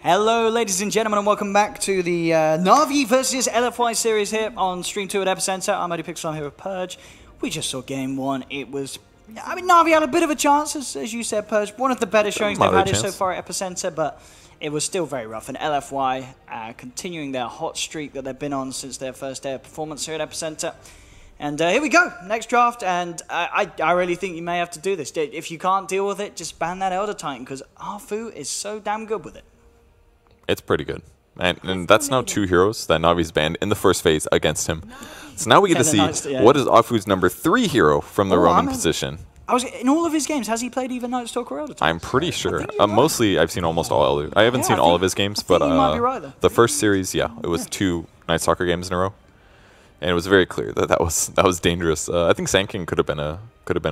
Hello, ladies and gentlemen, and welcome back to the NaVi versus LFY series here on Stream 2 at EPICENTER. I'm EPICENTER, I'm here with Purge. We just saw game one. It was, I mean, NaVi had a bit of a chance, as you said, Purge. One of the better showings they've had here so far at EPICENTER, but it was still very rough. And LFY continuing their hot streak that they've been on since their first day of performance here at EPICENTER. And here we go, next draft, and I really think you may have to do this. If you can't deal with it, just ban that Elder Titan, because Arfu is so damn good with it. It's pretty good. And that's now 2 heroes that Navi's banned in the first phase against him. So now we get to see what is Arfu's number 3 hero from the Roman position. In all of his games, has he played even Night Stalker or Elder Titan? I'm pretty sure. Mostly, I've seen almost all Elder. I haven't seen all of his games, but the first series, yeah, it was 2 Night Stalker games in a row. And it was very clear that that was dangerous. I think Sand King could have been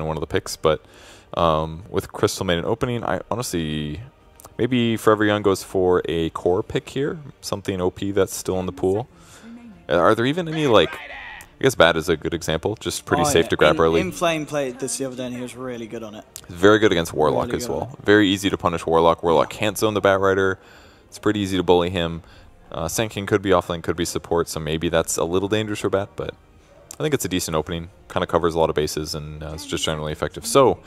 one of the picks, but with Crystal Maiden opening, I honestly maybe Forever Young goes for a core pick here, something OP that's still in the pool. Are there even any like? I guess Bat is a good example, just pretty safe to grab early. Inflame played this the other day, and he was really good on it. He's very good against Warlock as well. Very easy to punish Warlock. Warlock can't zone the Bat Rider. It's pretty easy to bully him. Sand King could be offlane, could be support, so maybe that's a little dangerous for Bat, but I think it's a decent opening. Kind of covers a lot of bases, and it's just generally effective. So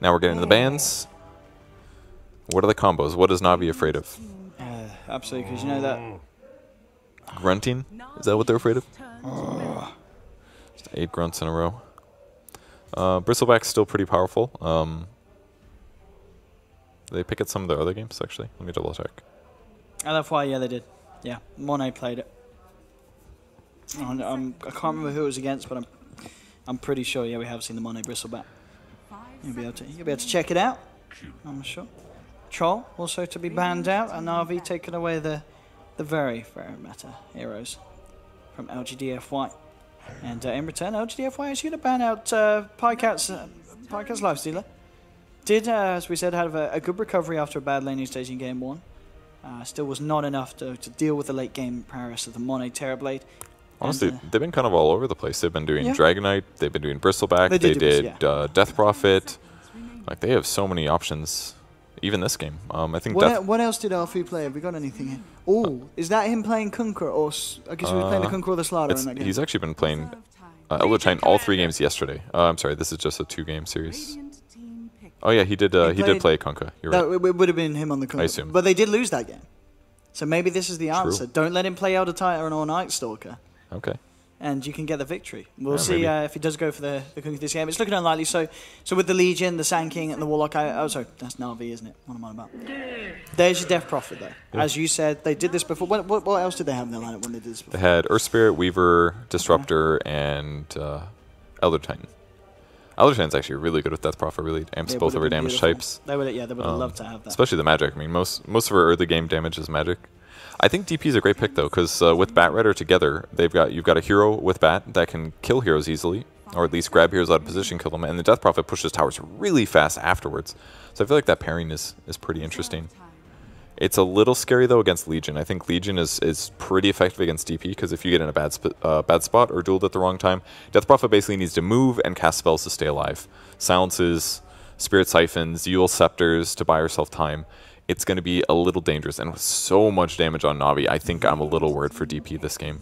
now we're getting to the bans. What are the combos? What is Navi afraid of? Absolutely, because you know that. Grunting? Is that what they're afraid of? Just 8 grunts in a row. Bristleback's still pretty powerful. Did they pick at some of their other games, actually? Let me double check. LFY, yeah, they did. Yeah, Monet played it. I can't remember who it was against, but I'm pretty sure, yeah, we have seen the Monet Bristleback. You'll be able to check it out, I'm sure. Troll also to be banned out, and NaVi taking away the very meta heroes from LGD.Forever. And in return, LGD.Forever is going to ban out Pycat's Lifestealer. Did, as we said, have a good recovery after a bad laning stage in game 1. Still was not enough to deal with the late game prowess of the Monet Terrorblade. Honestly, they've been kind of all over the place. They've been doing Dragonite, they've been doing Bristleback, they did Death Prophet. Like, they have so many options. Even this game, I think. What else did Arfu play? Have we got anything here? Oh, is that him playing Kunkka, or I guess he was playing the Kunkka or the Slider in that game? He's actually been playing Elder Titan all 3 games yesterday. I'm sorry, this is just a 2-game series. Oh yeah, he did play Kunkka. You're right. It would have been him on the Kunkka. I assume. But they did lose that game, so maybe this is the answer. Don't let him play Elder Titan or Night Stalker. Okay. And you can get the victory. We'll see if he does go for the Kunkka this game. It's looking unlikely. So with the Legion, the Sand King, and the Warlock, oh, sorry, that's NaVi, isn't it? What am I about? There's your Death Prophet, though. Yeah. As you said, they did this before. What else did they have in their lineup when they did this before? They had Earth Spirit, Weaver, Disruptor, and Elder Titan. Elder Titan's actually really good with Death Prophet. Really amps both of our damage types. They would have loved to have that. Especially the magic. I mean, most of our early game damage is magic. I think DP is a great pick though, because with Bat Rider together, you've got a hero with Bat that can kill heroes easily, or at least grab heroes out of position, kill them, and the Death Prophet pushes towers really fast afterwards. So I feel like that pairing is pretty interesting. It's a little scary though against Legion. I think Legion is pretty effective against DP, because if you get in a bad spot or dueled at the wrong time, Death Prophet basically needs to move and cast spells to stay alive. Silences, Spirit Siphons, Yule Scepters to buy herself time. It's going to be a little dangerous, and with so much damage on Navi, I think I'm a little worried for DP this game.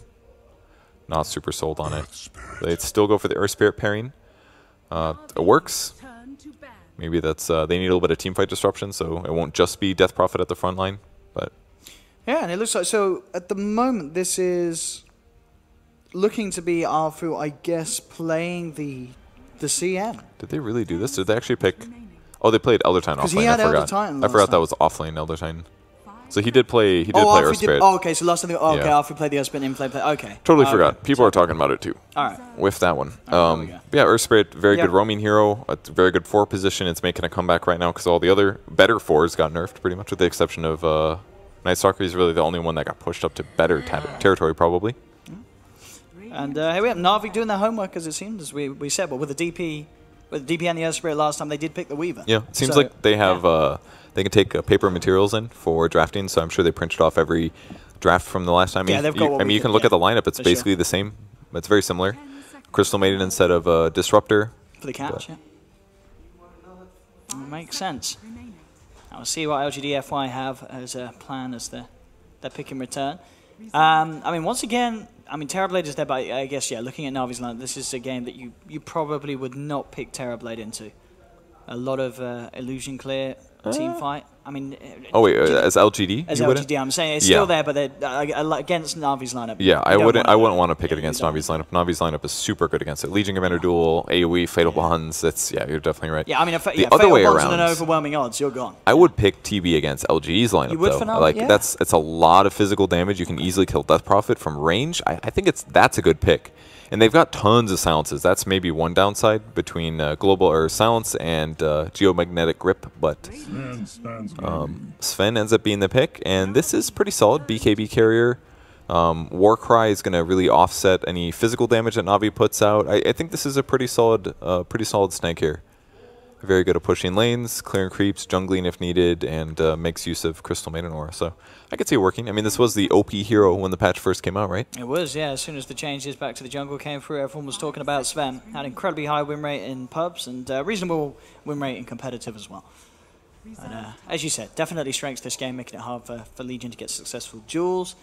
Not super sold on it. They'd still go for the Earth Spirit pairing. It works. Maybe that's they need a little bit of teamfight disruption, so it won't just be Death Prophet at the front line. But yeah, and it looks like, so at the moment this is looking to be Arfu, I guess, playing the CM. Did they really do this? Did they actually pick? Oh, they played Elder Titan offlane. I forgot that was offlane Elder Titan. So he did play. He did play Earth Spirit. Oh, okay. So last time, okay, Arfu played the Earth Spirit in play. Okay. Totally forgot. People are talking about it too. All right. With that one. Yeah, Earth Spirit, very good roaming hero. A very good 4 position. It's making a comeback right now because all the other better 4s got nerfed pretty much, with the exception of Night Stalker. He's really the only one that got pushed up to better territory probably. And here we have NaVi doing their homework, as it seems, as we said, but with the DP. With the DP and the Earth Spirit last time, they did pick the Weaver. Yeah, it seems like they have they can take paper materials in for drafting, so I'm sure they printed off every draft from the last time. Yeah, they've got you can look at the lineup; it's basically the same. It's very similar. Crystal Maiden instead of Disruptor for the catch. Yeah, makes sense. I'll see what LGD.Forever have as a plan as their pick in return. I mean, once again, I mean, Terrorblade is there, but I guess, yeah, looking at NaVi's line, this is a game that you probably would not pick Terrorblade into. A lot of illusion clear team fight. I mean, oh wait, as LGD? As LGD, I'm saying it's still there, but against NaVi's lineup. Yeah, I wouldn't want to pick it against NaVi's lineup. NaVi's lineup is super good against it. Legion Commander Duel, AoE, Fatal Bonds. It's you're definitely right. Yeah, I mean, the other way around, and an overwhelming odds, you're gone. I would pick TB against LGE's lineup. You would though. for now? Like yeah. it's a lot of physical damage. You can easily kill Death Prophet from range. I think that's a good pick. And they've got tons of silences. That's maybe one downside between global or silence and geomagnetic grip, but Sven ends up being the pick, and this is pretty solid. BKB carrier. Warcry is going to really offset any physical damage that NaVi puts out. I think this is a pretty solid snag here. Very good at pushing lanes, clearing creeps, jungling if needed, and makes use of Crystal Maiden Aura. So I could see it working. I mean, this was the OP hero when the patch first came out, right? It was, yeah. As soon as the changes back to the jungle came through, everyone was talking about Sven. Had incredibly high win rate in pubs and reasonable win rate in competitive as well. But, as you said, definitely strengths this game, making it hard for Legion to get successful duels.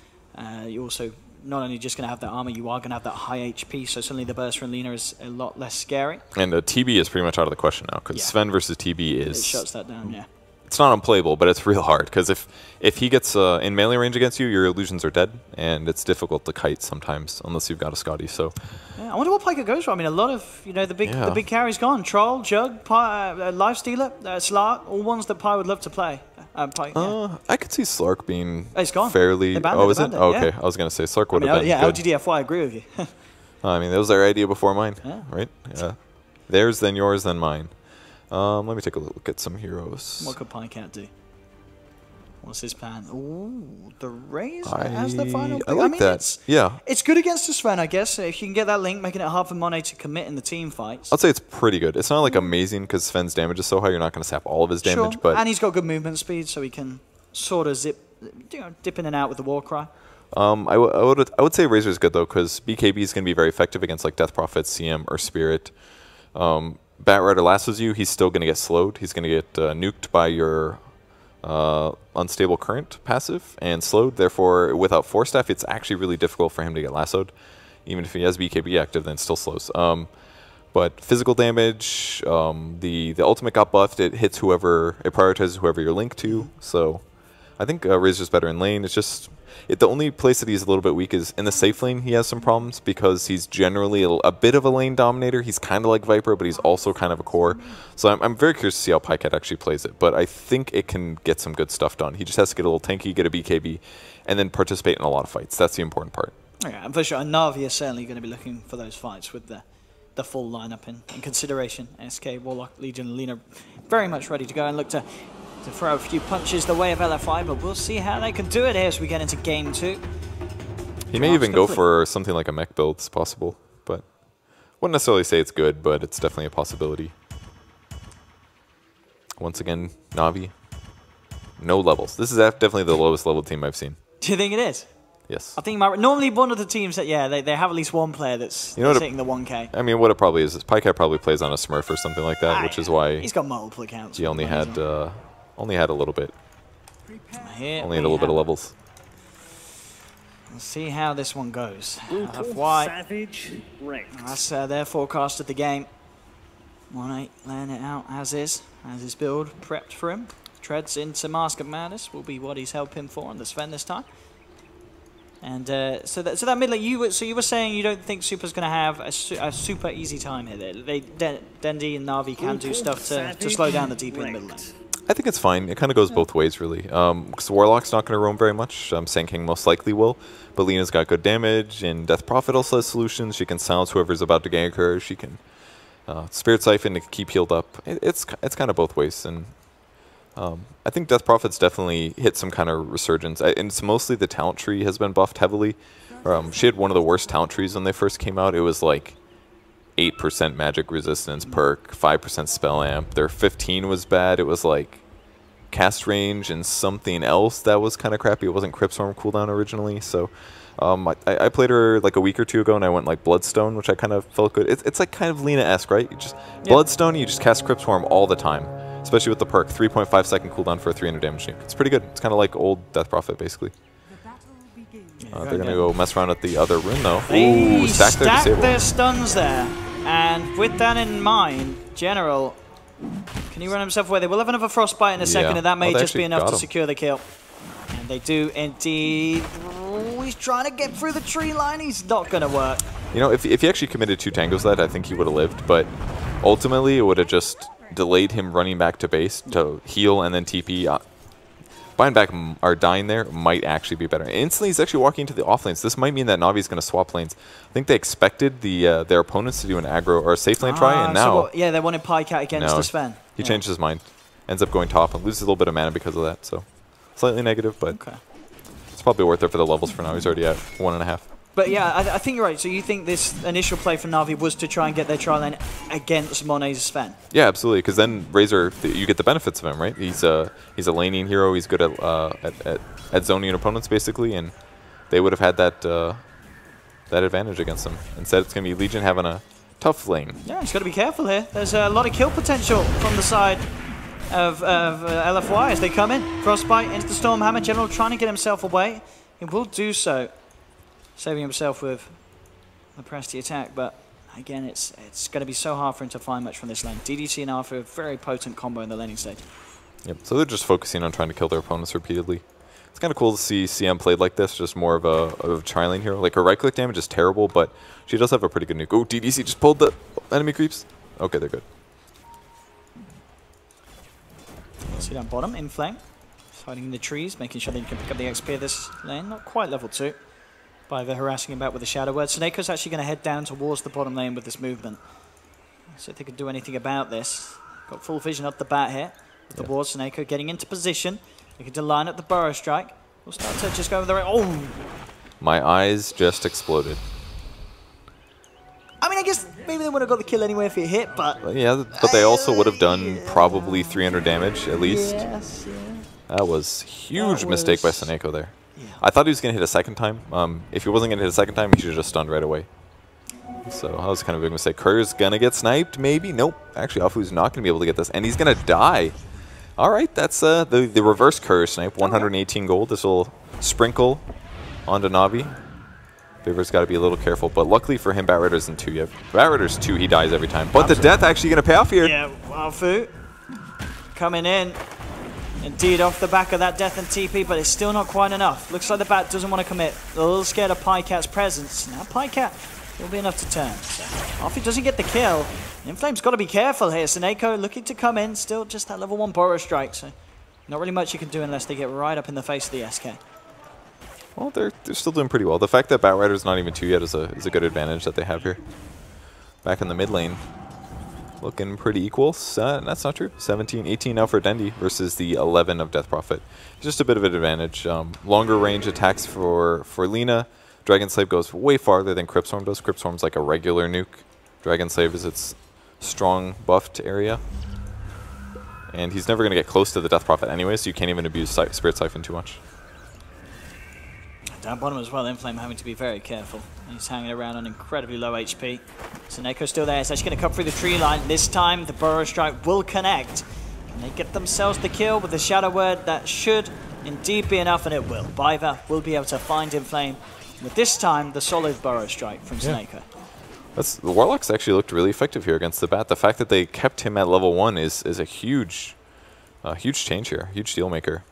You also not only just going to have that armor, you are going to have that high HP, so suddenly the burst from Lina is a lot less scary. And TB is pretty much out of the question now, because Sven versus TB is... It shuts that down, yeah. It's not unplayable, but it's real hard, because if he gets in melee range against you, your illusions are dead, and it's difficult to kite sometimes, unless you've got a Scotty, so... Yeah, I wonder what Piker goes for. I mean, a lot of, the big carry's gone. Troll, Jug, Lifestealer, Slark, all ones that Pi would love to play. I could see Slark being gone. fairly... Oh, is it? Oh, okay. Yeah. I was going to say Slark would have been yeah, good. LGD.Forever, I agree with you. I mean, that was their idea before mine, yeah. right? Theirs, then yours, then mine. Let me take a look at some heroes. What could Pycat do? What's his plan? Ooh, the Razor as the final pick. I like that. Yeah. It's good against the Sven, I guess. If you can get that link, making it hard for Monet to commit in the team fights. I'd say it's pretty good. It's not like amazing because Sven's damage is so high, you're not going to sap all of his damage. Sure. But and he's got good movement speed, so he can sort of dip in and out with the Warcry. I would say Razor's good, though, because BKB is going to be very effective against like Death Prophet, CM, or Spirit. Bat Rider lassos you, he's still going to get slowed. He's going to get nuked by your unstable current passive and slowed. Therefore, without Force Staff, it's actually really difficult for him to get lassoed. Even if he has BKB active, then it still slows. But physical damage, the ultimate got buffed. It hits whoever, it prioritizes whoever you're linked to. So I think Razor's better in lane. It's just... the only place that he's a little bit weak is in the safe lane. He has some problems because he's generally a bit of a lane dominator. He's kind of like Viper, but he's also kind of a core. So I'm very curious to see how Pycat actually plays it. But I think it can get some good stuff done. He just has to get a little tanky, get a BKB, and then participate in a lot of fights. That's the important part. Yeah, and for sure, NaVi is certainly going to be looking for those fights with the full lineup in consideration. SK, Warlock, Legion, Lina, very much ready to go and look to throw a few punches the way of LFY, but we'll see how they can do it here as we get into game 2. He may even go for something like a mech build, it's possible, but wouldn't necessarily say it's good, but it's definitely a possibility. Once again, NaVi, no levels. This is definitely the lowest level team I've seen. Do you think it is? Yes. I think normally one of the teams that, they have at least one player that's hitting the 1K. I mean, what it probably is Pycat probably plays on a Smurf or something like that, which is why he's got multiple accounts. He only had a little bit. Only had a little bit of levels. Let's see how this one goes. LFY. That's their forecast of the game. 1-8 laying it out as is. As his build prepped for him. Treads into Mask of Madness will be what he's helping for on the Sven this time. And so that mid lane, you were saying you don't think Super's going to have a super easy time here. Dendi and NaVi can do stuff to slow down the DP in the middle lane. I think it's fine. It kind of goes both ways, really. Because Warlock's not going to roam very much. Sand King most likely will. But Lina's got good damage, and Death Prophet also has solutions. She can silence whoever's about to gank her. She can Spirit Siphon to keep healed up. It's kind of both ways. And I think Death Prophet's definitely hit some kind of resurgence. And it's mostly the talent tree has been buffed heavily. She had one of the worst talent trees when they first came out. It was like 8% magic resistance perk, 5% spell amp. Their 15 was bad. It was like cast range and something else that was kind of crappy. It wasn't Cryptstorm cooldown originally. So I played her like a week or two ago, and I went like Bloodstone, which I kind of felt good. It's like kind of Lina-esque, right? You just Bloodstone, you just cast Cryptstorm all the time. especially with the perk. 3.5 second cooldown for a 300 damage nuke. It's pretty good. It's kind of like old Death Prophet, basically. They're going to go mess around at the other rune, though. They Ooh, stack their stuns there. And with that in mind, General, can he run himself away? They will have another Frostbite in a second, and that may just be enough to secure the kill. And they do indeed. Oh, he's trying to get through the tree line. He's not going to work. You know, if he actually committed 2 tangos that, I think he would have lived. But ultimately, it would have just delayed him running back to base to heal and then TP. Buying back or dying there might actually be better. Instantly, he's actually walking into the off lanes. This might mean that Navi is going to swap lanes. I think they expected their opponents to do an aggro or a safe lane try, and now... So they wanted PyCat against the Sven. He changed his mind. Ends up going top and loses a little bit of mana because of that. So slightly negative, but it's probably worth it for the levels for now. He's already at 1.5. But yeah, I think you're right. So you think this initial play from Navi was to try and get their tri lane against Monet's Sven? Yeah, absolutely. Because then Razor, you get the benefits of him, right? He's a laning hero. He's good at zoning opponents basically, and they would have had that that advantage against him. Instead, it's going to be Legion having a tough lane. Yeah, he's got to be careful here. There's a lot of kill potential from the side of LFY as they come in. Frostbite into the Stormhammer. General trying to get himself away. He will do so, saving himself with the Presty attack, but again, it's going to be so hard for him to find much from this lane. DDC and Arthur, a very potent combo in the laning stage. Yep, so they're just focusing on trying to kill their opponents repeatedly. It's kind of cool to see CM played like this, just more of a tri-lane hero. Like, her right-click damage is terrible, but she does have a pretty good nuke. Oh, DDC just pulled the enemy creeps. Okay, they're good. See down bottom, in flame. Hiding in the trees, making sure they can pick up the XP of this lane. Not quite level 2. By the harassing him back with the Shadow Word. Suneiko's actually going to head down towards the bottom lane with this movement. So if they could do anything about this. Got full vision up the bat here. With the ward, Suneiko getting into position. They can line up the Burrow Strike. We'll start to just go over the right. Oh! My eyes just exploded. I mean, I guess maybe they would have got the kill anyway if it hit, but... Yeah, but they also would have done probably 300 damage at least. Yes, yeah. That was a huge mistake by Suneiko there. Yeah. I thought he was going to hit a second time. If he wasn't going to hit a second time, he should have just stunned right away. So that was kind of a big mistake. Courier's going to get sniped, maybe? Nope. Actually, Afu's not going to be able to get this, and he's going to die. All right, that's the reverse Courier snipe, 118 gold. This will sprinkle onto Navi. Viver's got to be a little careful, but luckily for him, Batrider's in 2. Batrider's 2, he dies every time. But the death actually going to pay off here. Yeah, Afu coming in. Indeed, off the back of that death and TP, but it's still not quite enough. Looks like the Bat doesn't want to commit. A little scared of PyCat's presence. Now PyCat will be enough to turn. So, Afu doesn't get the kill. Inflame's got to be careful here. Suneiko looking to come in. Still just that level 1 Burrow Strike, so not really much you can do unless they get right up in the face of the SK. Well, they're still doing pretty well. The fact that Batrider's not even 2 yet is a good advantage that they have here. Back in the mid lane, looking pretty equal. That's not true. 17, 18 now for Dendi versus the 11 of Death Prophet. Just a bit of an advantage. Longer range attacks for Lina. Dragon Slave goes way farther than Cryptstorm does. Cryptstorm's like a regular nuke. Dragon Slave is its strong buffed area. And he's never going to get close to the Death Prophet anyway, so you can't even abuse Spirit Siphon too much. Down bottom as well, Inflame having to be very careful. He's hanging around on incredibly low HP. Suneiko's still there. It's actually going to come through the tree line. This time, the Burrow Strike will connect. Can they get themselves the kill with the Shadow Word? That should indeed be enough, and it will. Biva will be able to find Inflame. With this time, the solid Burrow Strike from Suneiko. The Warlocks actually looked really effective here against the Bat. The fact that they kept him at level 1 is a huge change here, huge deal maker.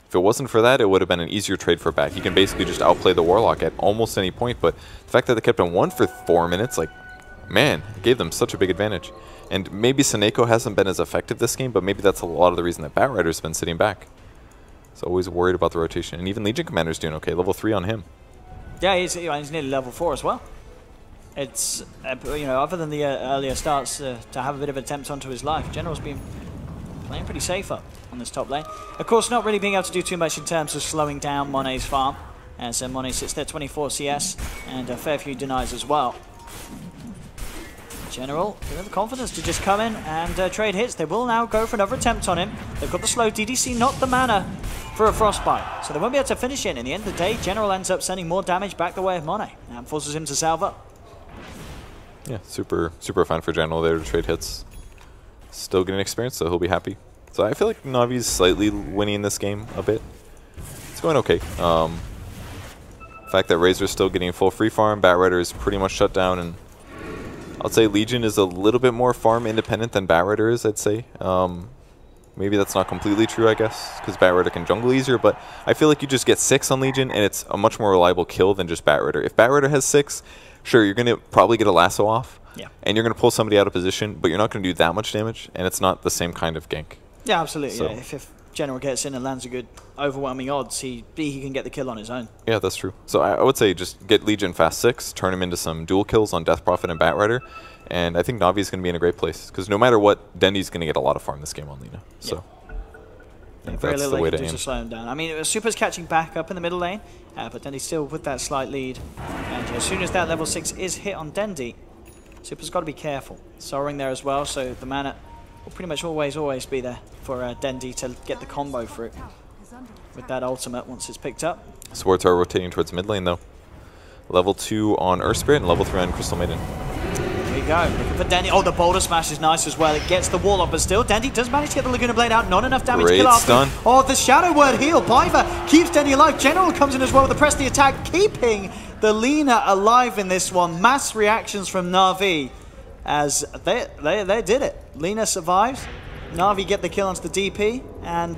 If it wasn't for that, it would have been an easier trade for Bat. He can basically just outplay the Warlock at almost any point, but the fact that they kept him 1 for 4 minutes, like, man, it gave them such a big advantage. And maybe Suneiko hasn't been as effective this game, but maybe that's a lot of the reason that Batrider's been sitting back. He's always worried about the rotation. And even Legion Commander's doing okay, level 3 on him. Yeah, he's nearly level 4 as well. It's, other than the earlier starts to have a bit of an attempt onto his life, General's been playing pretty safe up on this top lane. Of course, not really being able to do too much in terms of slowing down Monet's farm, as Monet sits there 24 CS, and a fair few denies as well. General, they have the confidence to just come in and trade hits. They will now go for another attempt on him. They've got the slow DDC, not the mana for a Frostbite, so they won't be able to finish it. In the end of the day, General ends up sending more damage back the way of Monet, and forces him to salve up. Yeah, super fun for General there to trade hits. Still getting experience, so he'll be happy. So I feel like Navi's slightly winning this game a bit. It's going okay. The fact that Razor's still getting full free farm, Batrider is pretty much shut down, and I'd say Legion is a little bit more farm independent than Batrider is, I'd say. Maybe that's not completely true, I guess, because Batrider can jungle easier, but I feel like you just get 6 on Legion, and it's a much more reliable kill than just Batrider. If Batrider has 6, sure, you're going to probably get a lasso off, and you're going to pull somebody out of position, but you're not going to do that much damage, and it's not the same kind of gank. Yeah, absolutely. So. Yeah. If General gets in and lands a good, overwhelming odds, he can get the kill on his own. Yeah, that's true. So I would say just get Legion fast 6, turn him into some dual kills on Death Prophet and Batrider, and I think Navi's going to be in a great place, because no matter what, Dendy's going to get a lot of farm this game on Lina. So. Yeah, very little they can do to slow him down. I mean, Super's catching back up in the middle lane, but Dendy's still with that slight lead. And as soon as that level 6 is hit on Dendy, Super's got to be careful. Soaring there as well, so the mana will pretty much always be there for Dendy to get the combo through with that ultimate once it's picked up. Swords are rotating towards mid lane though. Level 2 on Earth Spirit and level 3 on Crystal Maiden. There you go. Looking for Dendy. Oh, the boulder smash is nice as well. It gets the wall up, but still, Dendy does manage to get the Laguna Blade out. Not enough damage to kill off. Oh, the Shadow Word heal. Piper keeps Dendy alive. General comes in as well with the press the attack, keeping the Lina alive in this one. Mass reactions from NaVi as they did it. Lina survives. NaVi get the kill onto the DP, and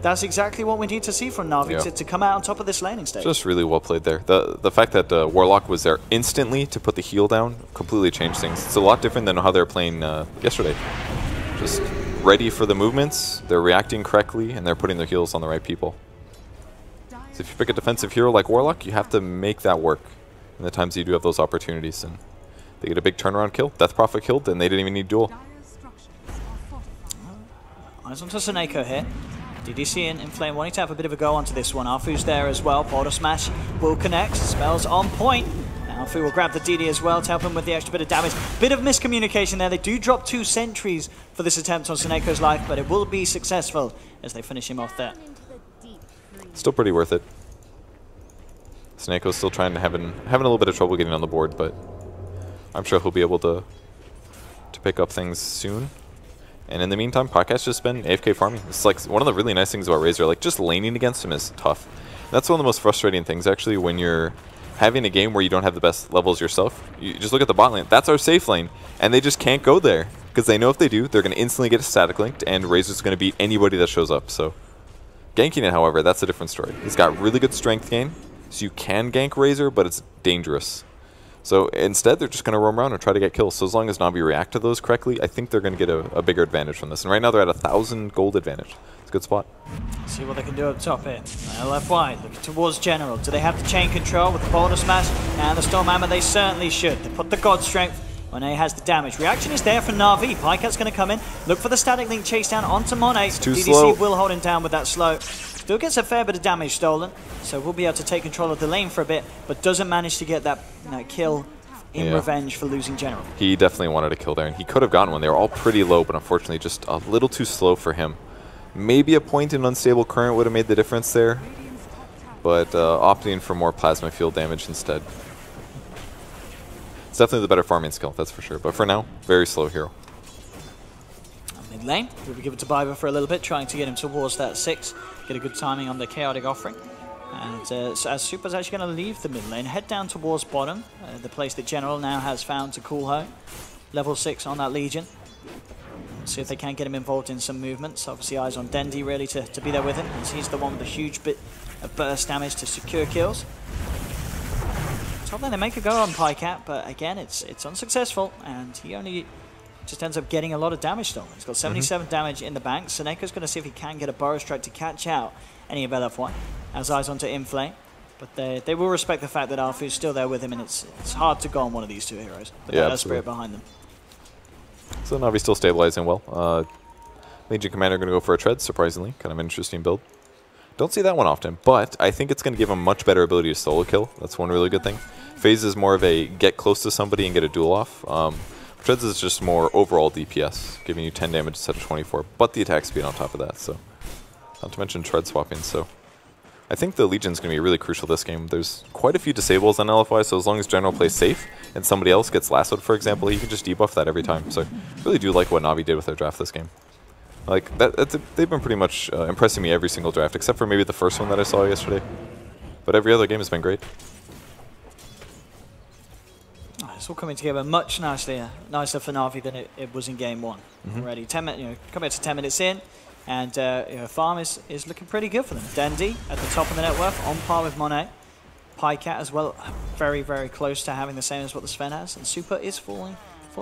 that's exactly what we need to see from NaVi to come out on top of this laning stage. Just really well played there. The fact that Warlock was there instantly to put the heal down completely changed things. It's a lot different than how they were playing yesterday. Just ready for the movements, they're reacting correctly, and they're putting their heals on the right people. So if you pick a defensive hero like Warlock, you have to make that work in the times you do have those opportunities. And they get a big turnaround kill. Death Prophet killed, and they didn't even need duel. Eyes onto Seneko here. DDC and Inflame wanting to have a bit of a go onto this one. Arfu's there as well. Border Smash will connect. Spells on point. Arfu will grab the DD as well to help him with the extra bit of damage. Bit of miscommunication there. They do drop 2 sentries for this attempt on Seneko's life, but it will be successful as they finish him off there. Still pretty worth it. Seneko's still trying to having a little bit of trouble getting on the board, but I'm sure he'll be able to pick up things soon. And in the meantime, Podcast's just been AFK farming. It's like one of the really nice things about Razor, like just laning against him is tough. That's one of the most frustrating things actually when you're having a game where you don't have the best levels yourself. You just look at the bot lane. That's our safe lane, and they just can't go there because they know if they do, they're going to instantly get static linked, and Razor's going to beat anybody that shows up. So ganking it, however, that's a different story. He's got really good strength gain, so you can gank Razor, but it's dangerous. So instead, they're just going to roam around and try to get kills. So as long as Navi react to those correctly, I think they're going to get a bigger advantage from this. And right now, they're at 1,000 gold advantage. It's a good spot. See what they can do up top here. LFY looking towards General. Do they have the chain control with the Boulder Smash and the Storm Hammer? They certainly should. They put the God Strength when A has the damage. Reaction is there from Navi. Picat's going to come in. Look for the static link chase down onto Monet. It's too DDC slow. will hold him down with that slow. Still gets a fair bit of damage stolen, so we'll be able to take control of the lane for a bit, but doesn't manage to get that kill in revenge for losing General. He definitely wanted a kill there, and he could have gotten one. They were all pretty low, but unfortunately just a little too slow for him. Maybe a point in Unstable Current would have made the difference there, but opting for more Plasma Field damage instead. It's definitely the better farming skill, that's for sure. But for now, very slow hero. Mid lane, we'll give it to Biber for a little bit, trying to get him towards that 6. Get a good timing on the Chaotic Offering. And so as Super's actually going to leave the mid lane, head down towards bottom, the place that General now has found to call home. Level 6 on that Legion. See if they can get him involved in some movements. Obviously eyes on Dendy really to be there with him, as he's the one with a huge bit of burst damage to secure kills. Top lane they make a go on Pycat, but again it's unsuccessful, and he only just ends up getting a lot of damage stolen. He's got 77 damage in the bank. Seneco's going to see if he can get a Burrow Strike to catch out any of LFY. As eyes onto Inflame, but they will respect the fact that Arfu's still there with him, and it's hard to go on one of these two heroes. But yeah, that spirit behind them. So Navi's still stabilizing well. Legion Commander going to go for a tread, surprisingly. Kind of an interesting build. Don't see that one often, but I think it's going to give him much better ability to solo kill. That's one really good thing. Phase is more of a get close to somebody and get a duel off. Treads is just more overall DPS, giving you 10 damage instead of 24, but the attack speed on top of that. So, not to mention tread swapping. So, I think the Legion's going to be really crucial this game. There's quite a few disables on LFY, so as long as General plays safe and somebody else gets lassoed, for example, you can just debuff that every time. So, I really do like what Navi did with their draft this game. Like, they've been pretty much impressing me every single draft, except for maybe the first one that I saw yesterday. But every other game has been great. It's all coming together much nicer for NaVi than it was in game one already. 10 minutes, coming to 10 minutes in, and farm is looking pretty good for them. Dendy at the top of the net worth, on par with Monet. PyCat as well, very, very close to having the same as what the Sven has, and Super is falling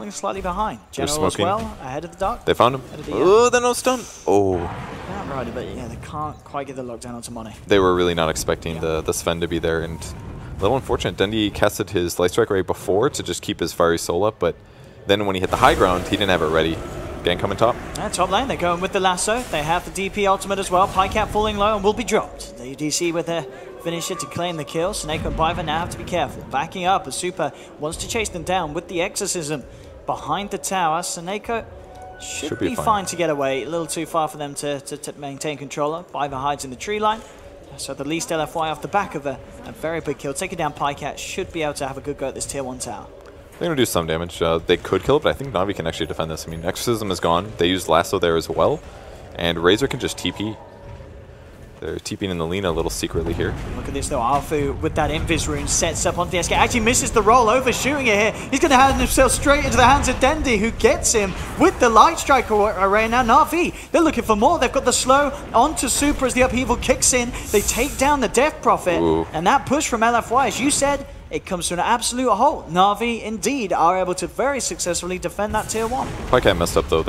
slightly behind. General as well, ahead of the Dark. They found him. Oh, they're no stun. Oh. Yeah, right, but yeah, they can't quite get the lockdown onto Monet. They were really not expecting the Sven to be there, and a little unfortunate. Dendy casted his Light Strike right before to just keep his Fiery Soul up, but then when he hit the high ground, he didn't have it ready. Gang coming top. Yeah, top lane, they're going with the lasso. They have the DP ultimate as well. PyCat falling low and will be dropped. The UDC with their finisher to claim the kill. Snake and Piper now have to be careful. Backing up as Super wants to chase them down with the Exorcism behind the tower. Seneko should be fine to get away. A little too far for them to maintain controller. Piper hides in the tree line. So the least LFY off the back of a very big kill. Taking down PyCat should be able to have a good go at this tier 1 tower. They're going to do some damage. They could kill it, but I think NaVi can actually defend this. I mean, Exorcism is gone. They used Lasso there as well. And Razor can just TP. They're TPing in the Lina a little secretly here. Look at this though, Arfu with that Invis rune sets up onto the SK. Actually misses the roll, overshooting it here. He's going to hand himself straight into the hands of Dendy, who gets him with the Light Strike array. Now NaVi, they're looking for more. They've got the slow onto Super as the upheaval kicks in. They take down the Death Prophet. Ooh. And that push from LFY, as you said, it comes to an absolute halt. NaVi, indeed, are able to very successfully defend that tier 1. PyCat messed up, though.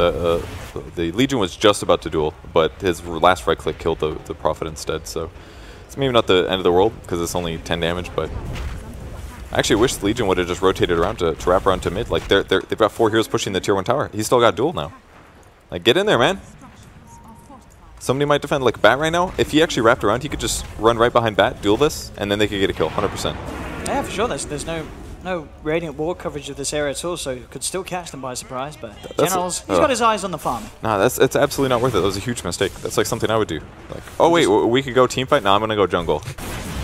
The Legion was just about to duel, but his last right click killed the Prophet instead. So it's maybe not the end of the world, because it's only 10 damage, but I actually wish the Legion would have just rotated around to wrap around to mid. Like, they've got 4 heroes pushing the tier 1 tower. He's still got duel now. Like, get in there, man. Somebody might defend, like, Bat right now. If he actually wrapped around, he could just run right behind Bat, duel this, and then they could get a kill, 100%. Yeah, for sure. There's no Radiant Ward coverage of this area at all, so could still catch them by surprise. But General's, he's got his eyes on the farm. Nah, it's absolutely not worth it. That was a huge mistake. That's like something I would do. Like, oh wait, we could go team fight. No, I'm gonna go jungle.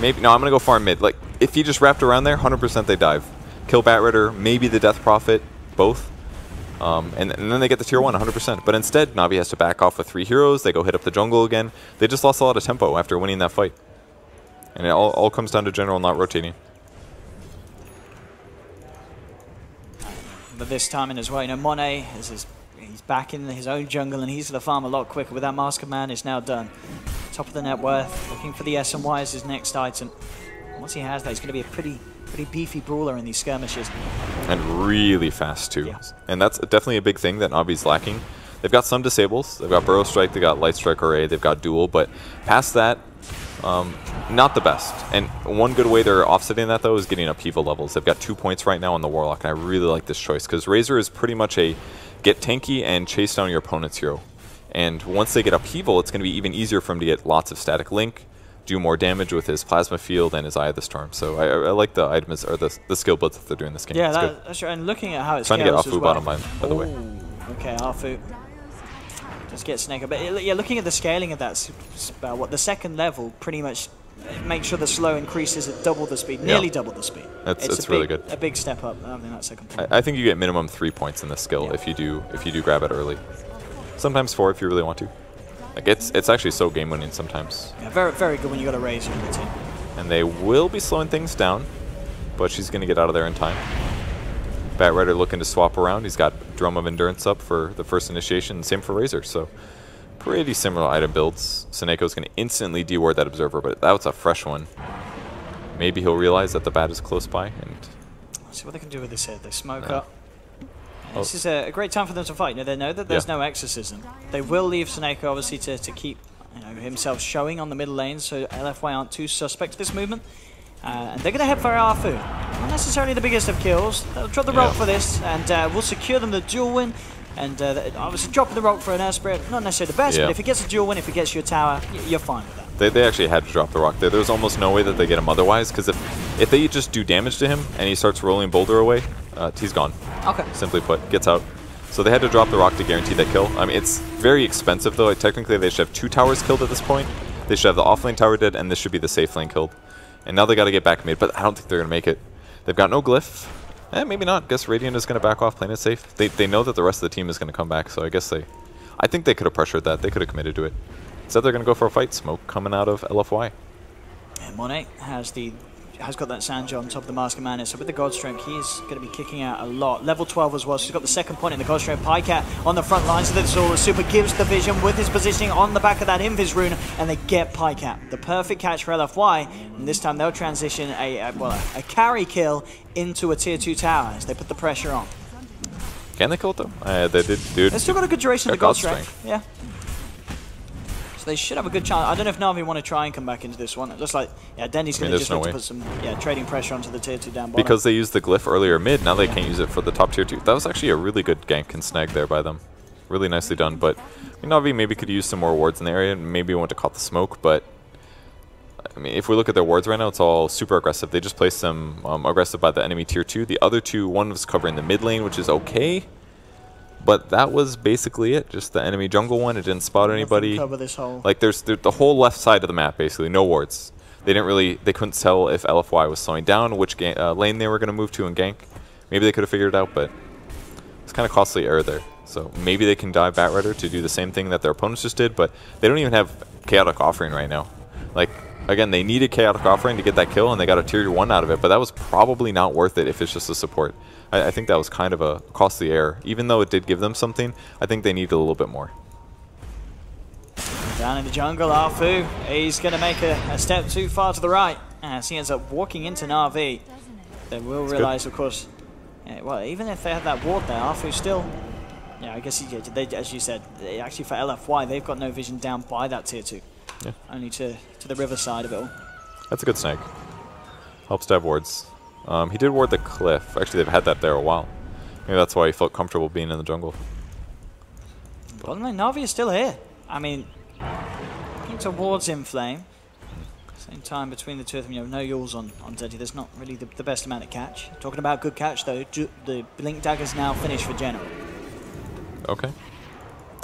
Maybe no, I'm gonna go farm mid. Like, if he just wrapped around there, 100% they dive. Kill Bat Rider, maybe the Death Prophet, both. And then they get the tier 1 100%. But instead, NaVi has to back off with 3 heroes. They go hit up the jungle again. They just lost a lot of tempo after winning that fight. And it all comes down to General not rotating. But this timing as well, Monet he's back in his own jungle and he's to the farm a lot quicker. With that Mask of Man, is now done. Top of the net worth, looking for the S&Y as his next item. Once he has that, he's going to be a pretty beefy brawler in these skirmishes. And really fast too. Yeah. And that's definitely a big thing that NaVi's lacking. They've got some disables. They've got Burrow Strike, they've got Light Strike Array, they've got Duel, but past that, not the best. And one good way they're offsetting that, though, is getting upheaval levels. They've got 2 points right now on the Warlock, and I really like this choice, because Razor is pretty much a get tanky and chase down your opponent's hero. And once they get upheaval, it's going to be even easier for him to get lots of static link, do more damage with his Plasma Field and his Eye of the Storm. So I like the items, or the skill builds that they're doing this game. Yeah, that's right. And looking at how it's trying to get Afu bottom line, by the way. Okay, Afu. Just get Snake. But yeah, looking at the scaling of that spell, the second level pretty much makes sure the slow increases at double the speed, nearly double the speed. It's really good. A big step up in that second point. I think you get minimum 3 points in this skill if you do grab it early. Sometimes 4 if you really want to. Like it's actually so game winning sometimes. Yeah, very very good when you got a Razor in the team. And they will be slowing things down, but she's gonna get out of there in time. Bat Rider looking to swap around. He's got Drum of Endurance up for the first initiation. Same for Razor. So pretty similar item builds. Seneco's going to instantly deward that Observer, but that's a fresh one. Maybe he'll realize that the Bat is close by. And let's see what they can do with this here. They smoke up. This is a great time for them to fight. They know that there's no Exorcism. They will leave Seneko, obviously, to keep himself showing on the middle lane, so LFY aren't too suspect of this movement. And they're going to head for Arfu. Not necessarily the biggest of kills. They'll drop the rock for this, and we'll secure them the dual win. And obviously dropping the rock for an Earth Spirit, not necessarily the best, but if it gets a dual win, if it gets your tower, you're fine with that. They actually had to drop the rock there. There's almost no way that they get him otherwise, because if they just do damage to him and he starts rolling Boulder away, he's gone. Okay. Simply put, gets out. So they had to drop the rock to guarantee that kill. I mean, it's very expensive, though. Technically, they should have 2 towers killed at this point. They should have the off-lane tower dead, and this should be the safe lane killed. And now they got to get back mid, but I don't think they're going to make it. They've got no glyph. Maybe not. Guess Radiant is going to back off, playing it safe. They know that the rest of the team is going to come back, so I guess they I think they could have pressured that. They could have committed to it. Instead, they're going to go for a fight. Smoke coming out of LFY. And Monet has got that Sanjo on top of the Mask of Madness, so with the Godstroke, he's going to be kicking out a lot. Level 12 as well, so he's got the second point in the Godstroke. Pycat on the front lines of the Zora. Super gives the vision with his positioning on the back of that Invis rune, and they get Pycat. The perfect catch for LFY, and this time they'll transition a carry kill into a tier 2 tower as they put the pressure on. Can they kill it though? They did, dude. They've still got a good duration of the Godstroke. Strength. Yeah. So they should have a good chance. I don't know if NaVi want to try and come back into this one. It looks like, yeah, Dendy's going to just need to put some trading pressure onto the tier 2 down bottom. Because they used the glyph earlier mid, now they can't use it for the top tier 2. That was actually a really good gank and snag there by them. Really nicely done, but NaVi maybe could use some more wards in the area, and maybe want to caught the smoke, but I mean, if we look at their wards right now, it's all super aggressive. They just placed them aggressive by the enemy tier 2. The other two, one was covering the mid lane, which is okay. But that was basically it. Just the enemy jungle one. It didn't spot anybody. Cover this whole. Like there's the whole left side of the map basically. No wards. They couldn't tell if LFY was slowing down, which lane they were going to move to and gank. Maybe they could have figured it out, but it's kind of costly error there. So maybe they can dive Batrider to do the same thing that their opponents just did, but they don't even have Chaotic Offering right now. Like again, they needed Chaotic Offering to get that kill, and they got a tier 1 out of it. But that was probably not worth it if it's just a support. I think that was kind of a costly error. Even though it did give them something, I think they needed a little bit more. Down in the jungle, Arfu, he's going to make a step too far to the right. As he ends up walking into NaVi, they will realize, of course, well, even if they had that ward there, Arfu still, I guess, as you said, actually for LFY, they've got no vision down by that tier 2. Yeah. Only to the river side of it all. That's a good snag. Helps to have wards. He did ward the cliff. Actually, they've had that there a while. Maybe that's why he felt comfortable being in the jungle. Well, NaVi is still here. I mean, looking towards Inflame. Same time between the two of them, no yulls on Zeddy. There's not really the best amount of catch. Talking about good catch, though, the Blink Dagger's now finished for General. Okay.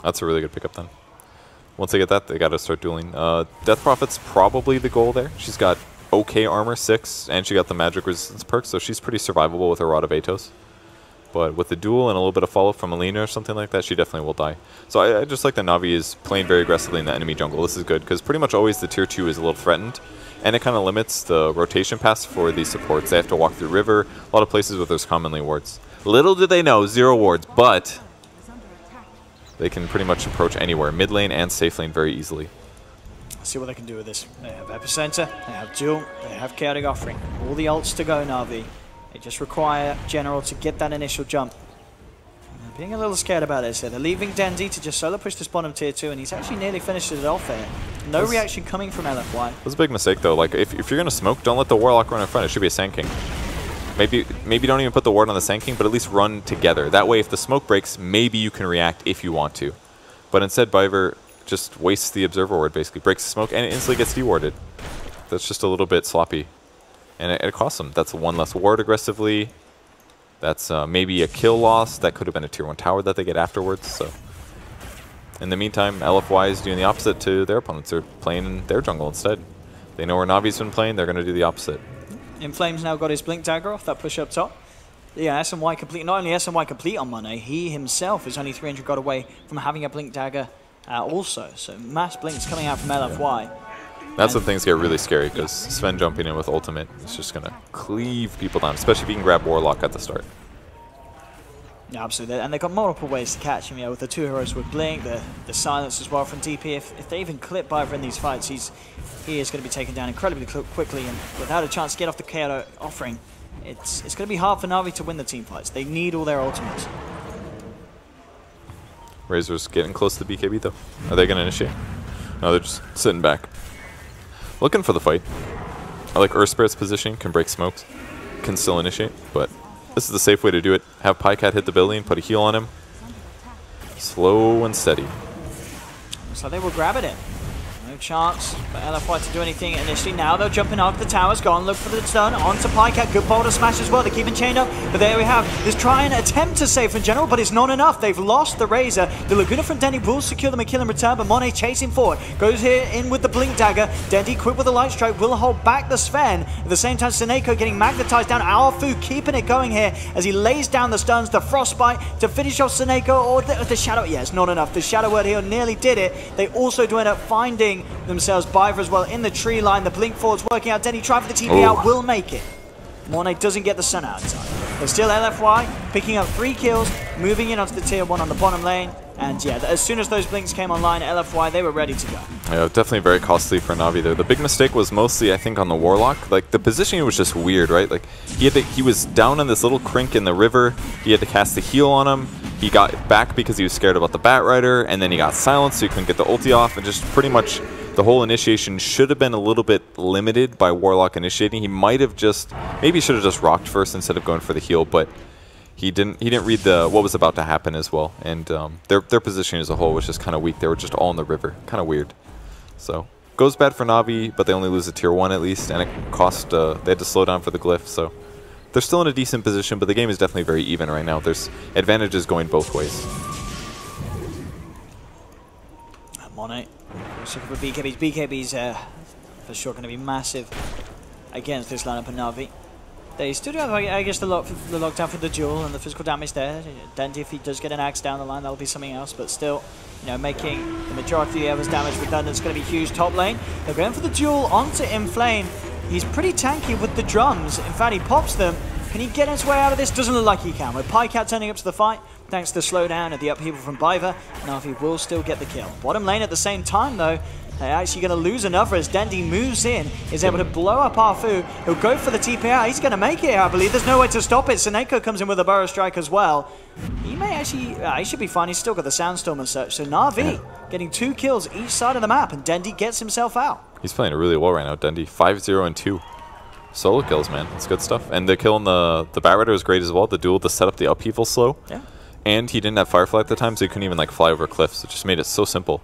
That's a really good pickup then. Once they get that, they got to start dueling. Death Prophet's probably the goal there. She's got okay armor, 6, and she got the magic resistance perk, so she's pretty survivable with her Rod of Atos. But with the duel and a little bit of follow from Alina or something like that, she definitely will die. So I just like that NaVi is playing very aggressively in the enemy jungle. This is good, because pretty much always the tier 2 is a little threatened, and it kind of limits the rotation paths for these supports. They have to walk through river, a lot of places where there's commonly wards. Little do they know, 0 wards, but they can pretty much approach anywhere, mid lane and safe lane very easily. Let's see what they can do with this. They have Epicenter, they have Duel, they have Chaotic Offering. All the ults to go, NaVi. They just require General to get that initial jump. They're being a little scared about this here. They're leaving Dendy to just solo push this bottom tier 2, and he's actually nearly finished it off here. No reaction coming from LFY. That's a big mistake though. Like if you're gonna smoke, don't let the Warlock run in front. It should be a Sand King. Maybe don't even put the ward on the Sand King, but at least run together. That way, if the smoke breaks, maybe you can react if you want to. But instead, Biver just wastes the Observer ward, basically. Breaks the smoke, and it instantly gets dewarded. That's just a little bit sloppy. And it costs them. That's 1 less ward aggressively. That's maybe a kill loss. That could have been a tier 1 tower that they get afterwards. So, in the meantime, LFY is doing the opposite to their opponents. They're playing in their jungle instead. They know where Navi's been playing. They're going to do the opposite. Inflame's now got his Blink Dagger off that push up top. Yeah, SMY complete. Not only SMY complete on Monet, he himself is only 300 gold away from having a Blink Dagger also. So mass blinks coming out from LFY. That's when things get really scary, because Sven jumping in with ultimate is just going to cleave people down, especially if you can grab Warlock at the start. Yeah, absolutely. And they've got multiple ways to catch him. With the 2 heroes with Blink, the silence as well from DP. If they even clip Biver in these fights, he is going to be taken down incredibly quickly, and without a chance to get off the Chaotic Offering, it's going to be hard for NaVi to win the team fights. They need all their ultimates. Razor's getting close to the BKB though. Are they going to initiate? No, they're just sitting back. Looking for the fight. I like Earth Spirit's positioning, can break smokes, can still initiate, but this is the safe way to do it. Have Pycat hit the building, put a heal on him. Slow and steady. So they will grab it in. chance for LFY to do anything initially. Now they'll jump in after the tower's gone. Look for the stun onto PyCat. Good boulder smash as well. They're keeping chained up. But there we have this try and attempt to save in general, but it's not enough. They've lost the Razor. The Laguna from Dendy will secure them a kill in return, but Monet chasing forward. Goes here in with the Blink Dagger. Dendy quick with the Light Strike. Will hold back the Sven. At the same time, Seneko getting magnetized down. Alfu keeping it going here as he lays down the stuns. The Frostbite to finish off Seneko, or the Shadow. Yeah, it's not enough. The Shadow Word here nearly did it. They also do end up finding themselves Biver as well in the tree line. The blink forward's working out. Denny trying for the TP out, will make it. Monet doesn't get the sun out in time. But still LFY picking up 3 kills, moving in onto the tier 1 on the bottom lane. And yeah, as soon as those blinks came online, LFY, they were ready to go. Yeah, definitely very costly for NaVi there. The big mistake was mostly, I think, on the Warlock. Like, the positioning was just weird, right? Like, he was down on this little crink in the river. He had to cast the heal on him. He got back because he was scared about the Bat Rider, and then he got silenced, so he couldn't get the ulti off, and just pretty much the whole initiation should have been a little bit limited by Warlock initiating. He might have just, maybe he should have just rocked first instead of going for the heal, but he didn't read what was about to happen as well, and their positioning as a whole was just kind of weak. They were just all in the river, kind of weird. So goes bad for NaVi, but they only lose a tier 1 at least, and it cost they had to slow down for the glyph, so they're still in a decent position, but the game is definitely very even right now. There's advantages going both ways. Monet, for BKBs. BKBs for sure going to be massive against this lineup of NaVi. They still do have, I guess, the lockdown for the duel and the physical damage there. Dendy, if he does get an axe down the line, that'll be something else. But still, you know, making the majority of his damage redundant is going to be huge. Top lane, they're going for the duel onto Inflame. He's pretty tanky with the drums. In fact, he pops them. Can he get his way out of this? Doesn't look like he can. With PyCat turning up to the fight, thanks to the slowdown and the upheaval from Biver, NaVi will still get the kill. Bottom lane at the same time, though, they're actually going to lose another as Dendy moves in, is able to blow up Arfu. He'll go for the TP out. He's going to make it, I believe. There's no way to stop it. Seneko comes in with a Burrow Strike as well. He may actually, he should be fine. He's still got the Sandstorm and such. So NaVi getting 2 kills each side of the map, and Dendy gets himself out. He's playing really well right now, Dendy. 5-0 and 2. Solo kills, man. That's good stuff. And the kill on the Bat Rider was great as well. The duel to set up the upheaval slow. Yeah. And he didn't have Firefly at the time, so he couldn't even like fly over cliffs. It just made it so simple.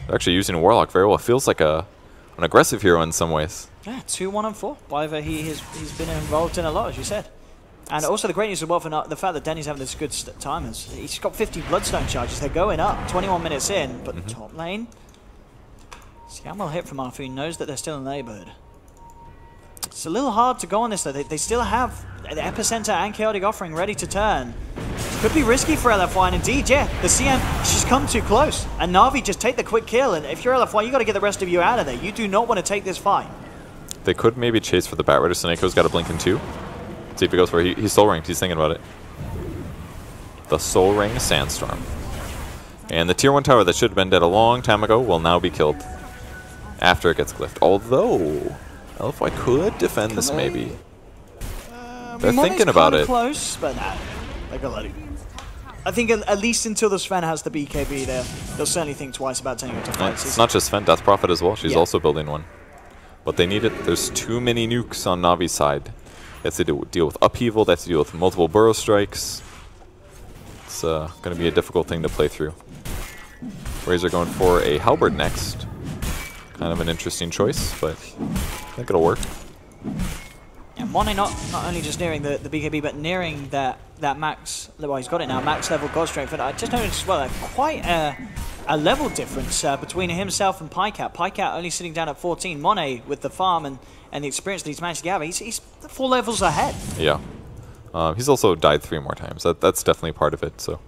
They're actually using Warlock very well. It feels like an aggressive hero in some ways. Yeah, 2-1 and 4. Biver, he's been involved in a lot, as you said. And also the great news as well for the fact that Denny's having this good time is he's got 50 Bloodstone charges. They're going up. 21 minutes in, but top lane. Scam will hit from Arfu. Knows that they're still in the neighborhood. It's a little hard to go on this though. They still have the Epicenter and Chaotic Offering ready to turn. Could be risky for LFY, and indeed, yeah, the CM, she's come too close. And NaVi just take the quick kill, and if you're LFY, you got to get the rest of you out of there. You do not want to take this fight. They could maybe chase for the Bat Rider. Seneco's got a blink in 2. See if he goes for it. He's soul ranked. He's thinking about it. The Soul Ring Sandstorm. And the tier 1 tower that should have been dead a long time ago will now be killed after it gets glyphed. Although LFY could defend this maybe. They're thinking about it. Close, but nah, they're gonna let it. I think at least until the Sven has the BKB there, they'll certainly think twice about taking it to fights. It's not just Sven, Death Prophet as well. She's also building one. But they need it. There's too many nukes on Navi's side. They have to deal with upheaval. They have to deal with multiple Burrow Strikes. It's going to be a difficult thing to play through. Razor going for a Halberd next. Kind of an interesting choice, but I think it'll work. Yeah, Monet not only just nearing the BKB, but nearing that max, well, he's got it now, max level God Strength. But I just noticed as well, quite a level difference between himself and PyCat. PyCat only sitting down at 14. Monet with the farm and the experience that he's managed to gather, he's 4 levels ahead. Yeah. He's also died 3 more times. That's definitely part of it. So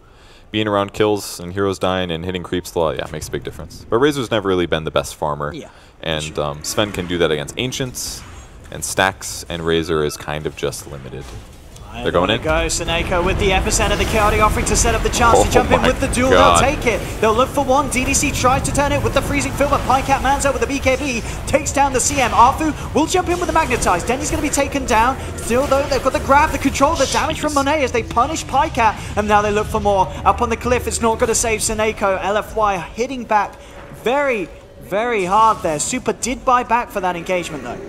being around kills and heroes dying and hitting creeps, yeah, makes a big difference. But Razor's never really been the best farmer. Yeah. And sure. Sven can do that against Ancients and stacks, and Razor is kind of just limited. They're going in. Go Seneko with the Epicenter, the Chaotic Offering to set up the chance to jump in with the duel. They'll take it. They'll look for one. DDC tries to turn it with the freezing film, but PyCat mans out with the BKB, takes down the CM. Arfu will jump in with the Magnetize. Denny's going to be taken down. Still though, they've got the grab, the control, the damage from Monet as they punish PyCat, and now they look for more. Up on the cliff, it's not going to save Seneko. LFY hitting back very, very hard there. Super did buy back for that engagement though.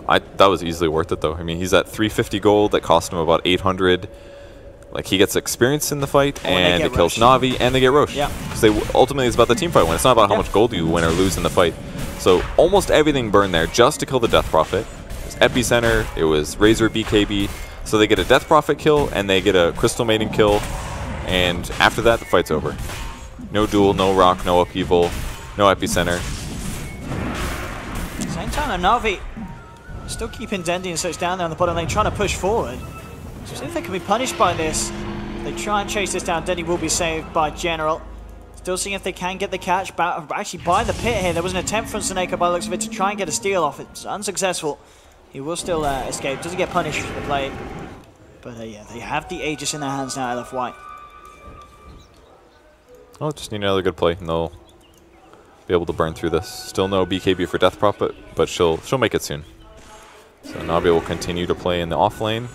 That was easily worth it, though. I mean, he's at 350 gold. That cost him about 800. Like, he gets experience in the fight, and it kills NaVi, and they get Roche. Yeah. Because ultimately, it's about the team fight win. It's not about how much gold you win or lose in the fight. So almost everything burned there just to kill the Death Prophet. It was Epicenter, it was Razor BKB. So they get a Death Prophet kill, and they get a Crystal Maiden kill. And after that, the fight's over. No duel, no rock, no upheaval, no Epicenter. Same time, NaVi still keeping Dendi and such down there on the bottom lane, trying to push forward. So see if they can be punished by this. They try and chase this down. Dendi will be saved by General. Still seeing if they can get the catch actually by the pit here. There was an attempt from Seneca by the looks of it to try and get a steal off. It's unsuccessful. He will still escape. Doesn't get punished for the play. But yeah, they have the Aegis in their hands now, LFY. Oh, just need another good play, and they'll be able to burn through this. Still no BKB for Death Prophet, but she'll make it soon. So NaVi will continue to play in the off lane,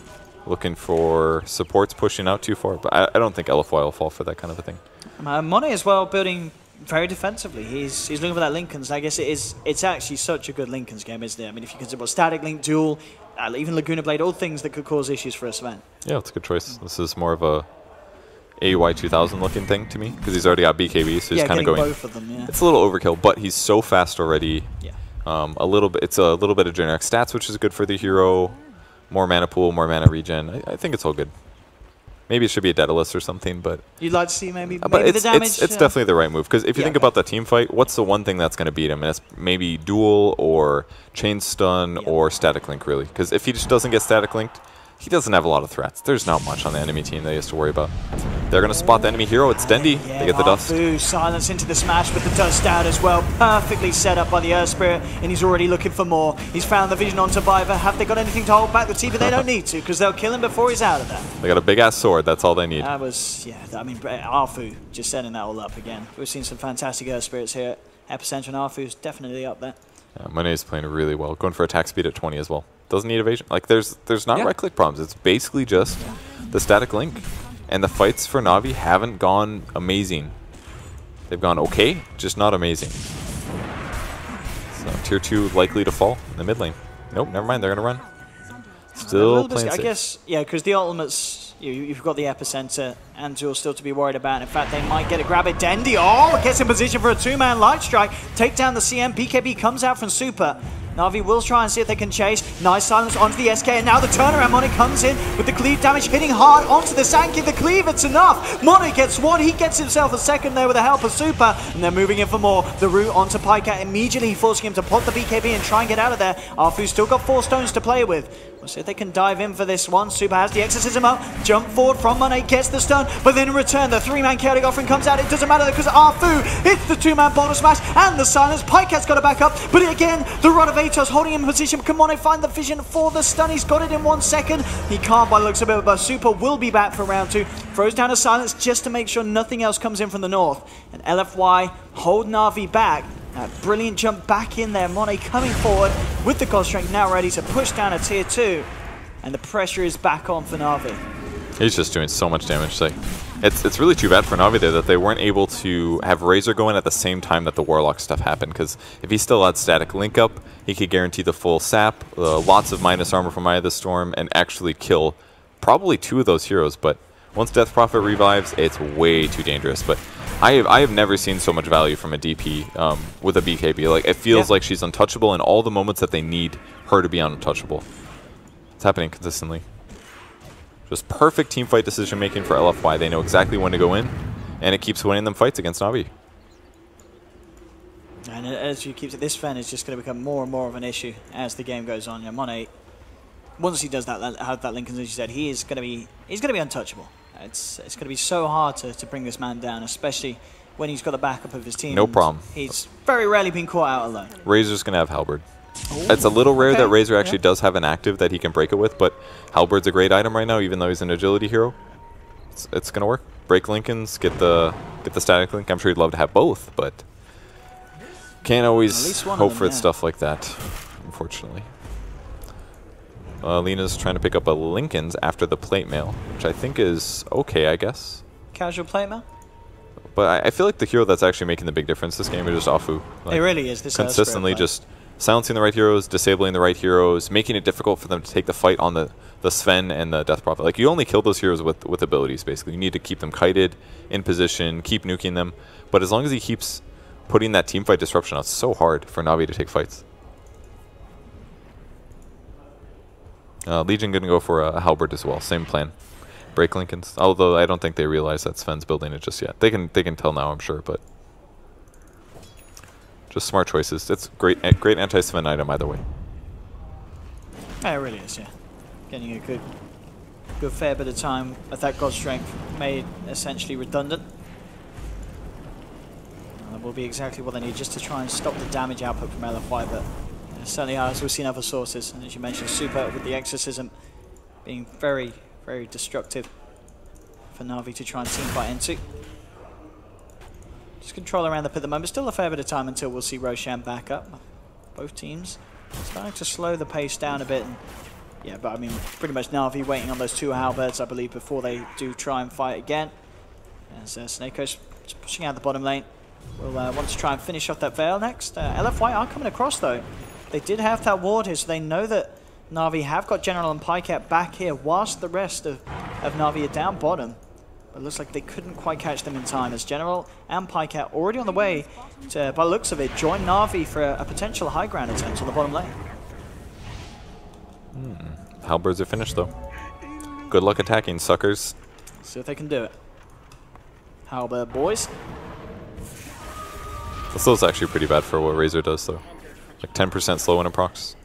looking for supports pushing out too far. But I don't think LFY will fall for that kind of a thing. Monet as well, building very defensively. He's looking for that Linken's. I guess it's actually such a good Linken's game, isn't it? I mean, if you consider static link, duel, even Laguna Blade, all things that could cause issues for a Sven. Yeah, it's a good choice. This is more of a AY 2000 looking thing to me, because he's already got BKB, so he's kind of going. Both of them, yeah. It's a little overkill, but he's so fast already. Yeah. It's a little bit of generic stats, which is good for the hero. More mana pool, more mana regen. I think it's all good. Maybe it should be a Daedalus or something, but you'd like to see maybe but the damage. It's definitely the right move, because if you think about that team fight, what's the one thing that's going to beat him? And it's maybe duel or chain stun or static link, really. Because if he just doesn't get static linked, he doesn't have a lot of threats. There's not much on the enemy team that he has to worry about. They're going to spot the enemy hero. It's Dendi. Yeah, they get the dust. Silence into the smash, but the dust out as well. Perfectly set up by the Earth Spirit, and he's already looking for more. He's found the vision on Survivor. Have they got anything to hold back the Tifa? They don't need to, because they'll kill him before he's out of there. They got a big-ass sword. That's all they need. That was, yeah, I mean, Arfu just setting that all up again. We've seen some fantastic Earth Spirits here at Epicenter, and Arfu's definitely up there. Yeah, Monet's playing really well. Going for attack speed at 20 as well. Doesn't need evasion. Like, there's not right-click problems. It's basically just the static link. And the fights for NaVi haven't gone amazing. They've gone okay, just not amazing. So tier 2 likely to fall in the mid lane. Nope, never mind. They're going to run. Still playing safe. I guess, yeah, because the ultimates, you've got the Epicenter and Duel still to be worried about. In fact, they might get a grab at Dendi. Oh, gets in position for a two-man light strike. Take down the CM. BKB comes out from Super. NaVi will try and see if they can chase. Nice silence onto the SK, and now the turnaround. Monet comes in with the cleave damage, hitting hard onto the Sankey. The cleave, it's enough. Monet gets one. He gets himself a second there with the help of Super, and they're moving in for more. The route onto Pycat, immediately forcing him to pop the BKB and try and get out of there. Arfu's still got 4 stones to play with. We'll see if they can dive in for this one. Super has the Exorcism up. Jump forward from Monet, gets the stun, but then in return, the 3-man chaotic offering comes out. It doesn't matter because Arfu hits the 2-man bottle smash and the silence. Pycat's got to back up, but again, the Rod of Atos holding him in position. Can Monet find the vision for the stun? He's got it in 1 second. He can't by the looks of it, but Super will be back for round 2. Throws down a silence just to make sure nothing else comes in from the north. And LFY hold NaVi back. Brilliant jump back in there. Monet coming forward with the God Strength, now ready to push down a tier 2. And the pressure is back on for NaVi. He's just doing so much damage. Like, it's really too bad for NaVi there that they weren't able to have Razor go in at the same time that the Warlock stuff happened. Because if he still had static link up, he could guarantee the full sap, lots of minus armor from Eye of the Storm, and actually kill probably 2 of those heroes. But once Death Prophet revives, it's way too dangerous. But I have never seen so much value from a DP with a BKB. Like, it feels like she's untouchable in all the moments that they need her to be untouchable. It's happening consistently. Just perfect teamfight decision making for LFY. They know exactly when to go in, and it keeps winning them fights against NaVi. And as you keep it, this Fen is just going to become more and more of an issue as the game goes on. Monet, once he does have that Lincoln, as you said, he's going to be untouchable. It's going to be so hard to bring this man down, especially when he's got the backup of his team. No problem. He's very rarely been caught out alone. Razor's going to have Halberd. Ooh, it's a little rare that Razor actually does have an active that he can break it with, but Halberd's a great item right now, even though he's an agility hero. It's going to work. Break Lincolns, get the static link. I'm sure he'd love to have both, but can't always hope for stuff like that, unfortunately. Lena's trying to pick up a Lincoln's after the plate mail, which I think is okay, I guess. Casual plate mail? But I feel like the hero that's actually making the big difference this game is just Afu. Like, it really is. This consistently just silencing the right heroes, disabling the right heroes, making it difficult for them to take the fight on the Sven and the Death Prophet. Like, you only kill those heroes with abilities, basically. You need to keep them kited, in position, keep nuking them. But as long as he keeps putting that team fight disruption out. It's so hard for NaVi to take fights. Legion going to go for a halberd as well. Same plan. Break Lincolns. Although I don't think they realize that Sven's building it just yet. They can tell now, I'm sure, but just smart choices. It's great anti-Sven item either way. Yeah, it really is, yeah. Getting a good fair bit of time with that God Strength made essentially redundant. That will be exactly what they need just to try and stop the damage output from LFY, but certainly as we've seen other sources, and as you mentioned, Super with the Exorcism being very, very destructive for NaVi to try and team fight into. Just control around the pit at the moment. Still a fair bit of time until we'll see Roshan back up. Both teams starting to slow the pace down a bit. And yeah, but I mean, pretty much NaVi waiting on those 2 halberds, I believe, before they do try and fight again. As Snakeo's pushing out the bottom lane. We'll want to try and finish off that Veil next. LFY are coming across, though. They did have that ward here, so they know that NaVi have got General and Pycat back here, whilst the rest of NaVi are down bottom. But it looks like they couldn't quite catch them in time, as General and Pycat already on the way to, by the looks of it, join NaVi for a potential high ground attempt on the bottom lane. Halberds are finished, though. Good luck attacking, suckers. See if they can do it. Halberd boys. This is actually pretty bad for what Razor does, though. Like 10% slow when it procs.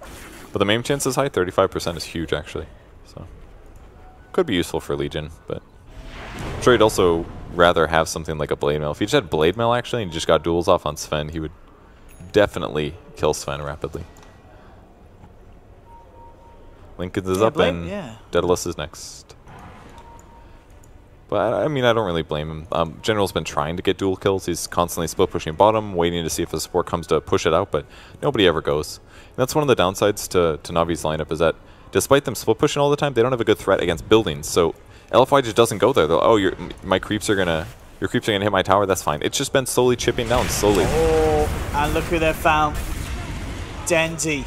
But the maim chance is high, 35% is huge, actually. So could be useful for Legion, but I'm sure he'd also rather have something like a Blade Mail. If he just had Blade Mail, actually, and he just got duels off on Sven, he would definitely kill Sven rapidly. Lincoln is up, and Daedalus is next. But I mean, I don't really blame him. General's been trying to get dual kills. He's constantly split pushing bottom, waiting to see if the support comes to push it out, but nobody ever goes. And that's one of the downsides to NaVi's lineup, is that despite them split pushing all the time, they don't have a good threat against buildings. So LFY just doesn't go there. Oh, your creeps are gonna hit my tower. That's fine. It's just been slowly chipping down, slowly. Oh, and look who they've found. Dendi.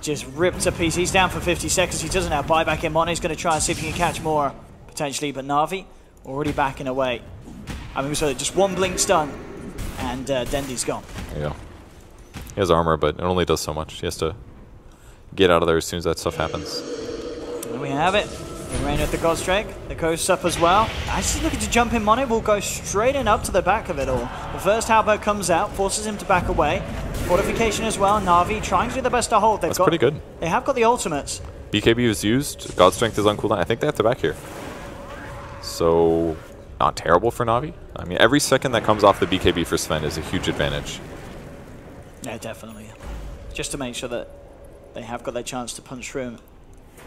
Just ripped to pieces. He's down for 50 seconds. He doesn't have buyback in. Mone's going to try and see if he can catch more, potentially, but NaVi already backing away. I mean, so just one blink stun, and Dendi's gone. There you go. He has armor, but it only does so much. He has to get out of there as soon as that stuff happens. There we have it. Rain with the Godstrike. The Coast up as well. Actually looking to jump in. Mono will go straight in up to the back of it all. The first halberd comes out, forces him to back away. Fortification as well. NaVi trying to do the best to hold. That's pretty good. They have got the ultimates. BKB is used. God Strength is on cooldown. I think they have to back here. So, not terrible for NaVi. I mean, every second that comes off the BKB for Sven is a huge advantage. Yeah, definitely. Just to make sure that they have got their chance to punch through.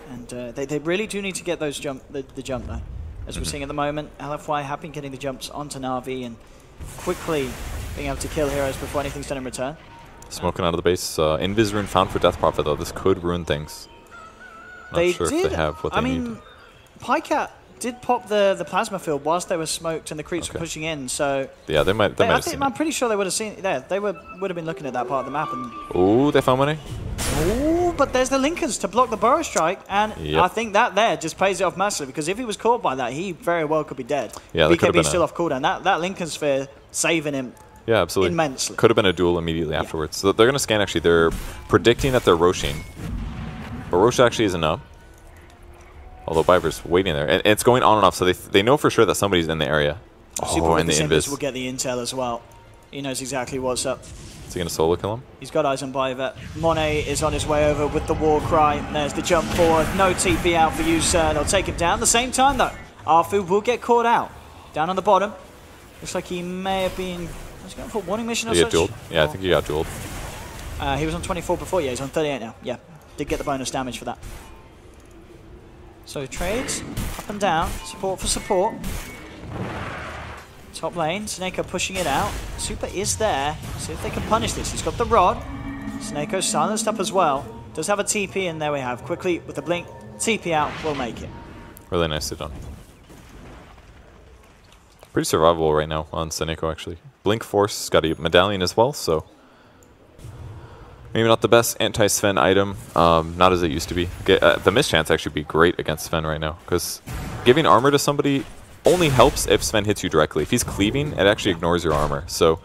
And they really do need to get those the jump, though. As we're seeing at the moment, LFY have been getting the jumps onto NaVi and quickly being able to kill heroes before anything's done in return. Smoking out of the base. Invis rune found for Death Prophet, though. This could ruin things. Not sure if they have what they need. I mean, Pycat did pop the plasma field whilst they were smoked and the creeps were pushing in, so... Yeah, they might have seen I'm pretty sure they would have seen it. Yeah, they would have been looking at that part of the map. And ooh, they found money. Ooh, but there's the Lincolns to block the Burrow Strike, and I think that there just pays it off massively, because if he was caught by that, he very well could be dead. Yeah, BKB's still off cooldown. That Lincoln Sphere saving him immensely. Could have been a duel immediately afterwards. So they're going to scan, actually. They're predicting that they're Roshin. But Rosh actually isn't up. Although Biver's waiting there. And it's going on and off, so they know for sure that somebody's in the area. Oh, and the Invis will get the intel as well. He knows exactly what's up. Is he going to solo kill him? He's got eyes on Biver. Monet is on his way over with the war cry. There's the jump forward. No TP out for you, sir. They'll take him down. At the same time, though, Arfu will get caught out. Down on the bottom. Looks like he may have been... Was he going for a warning mission or such? Dueled? Yeah, I think he got dueled. He was on 24 before. Yeah, he's on 38 now. Yeah, did get the bonus damage for that. So trades, up and down, support for support. Top lane, Sneko pushing it out. Super is there. See if they can punish this. He's got the rod. Sneko silenced up as well. Does have a TP, and there we have. Quickly, with the blink, TP out, we'll make it. Really nicely done. Pretty survivable right now on Sneko, actually. Blink Force, got a medallion as well, so... Maybe not the best anti-Sven item, not as it used to be. The mischance actually be great against Sven right now, because giving armor to somebody only helps if Sven hits you directly. If he's cleaving, it actually ignores your armor. So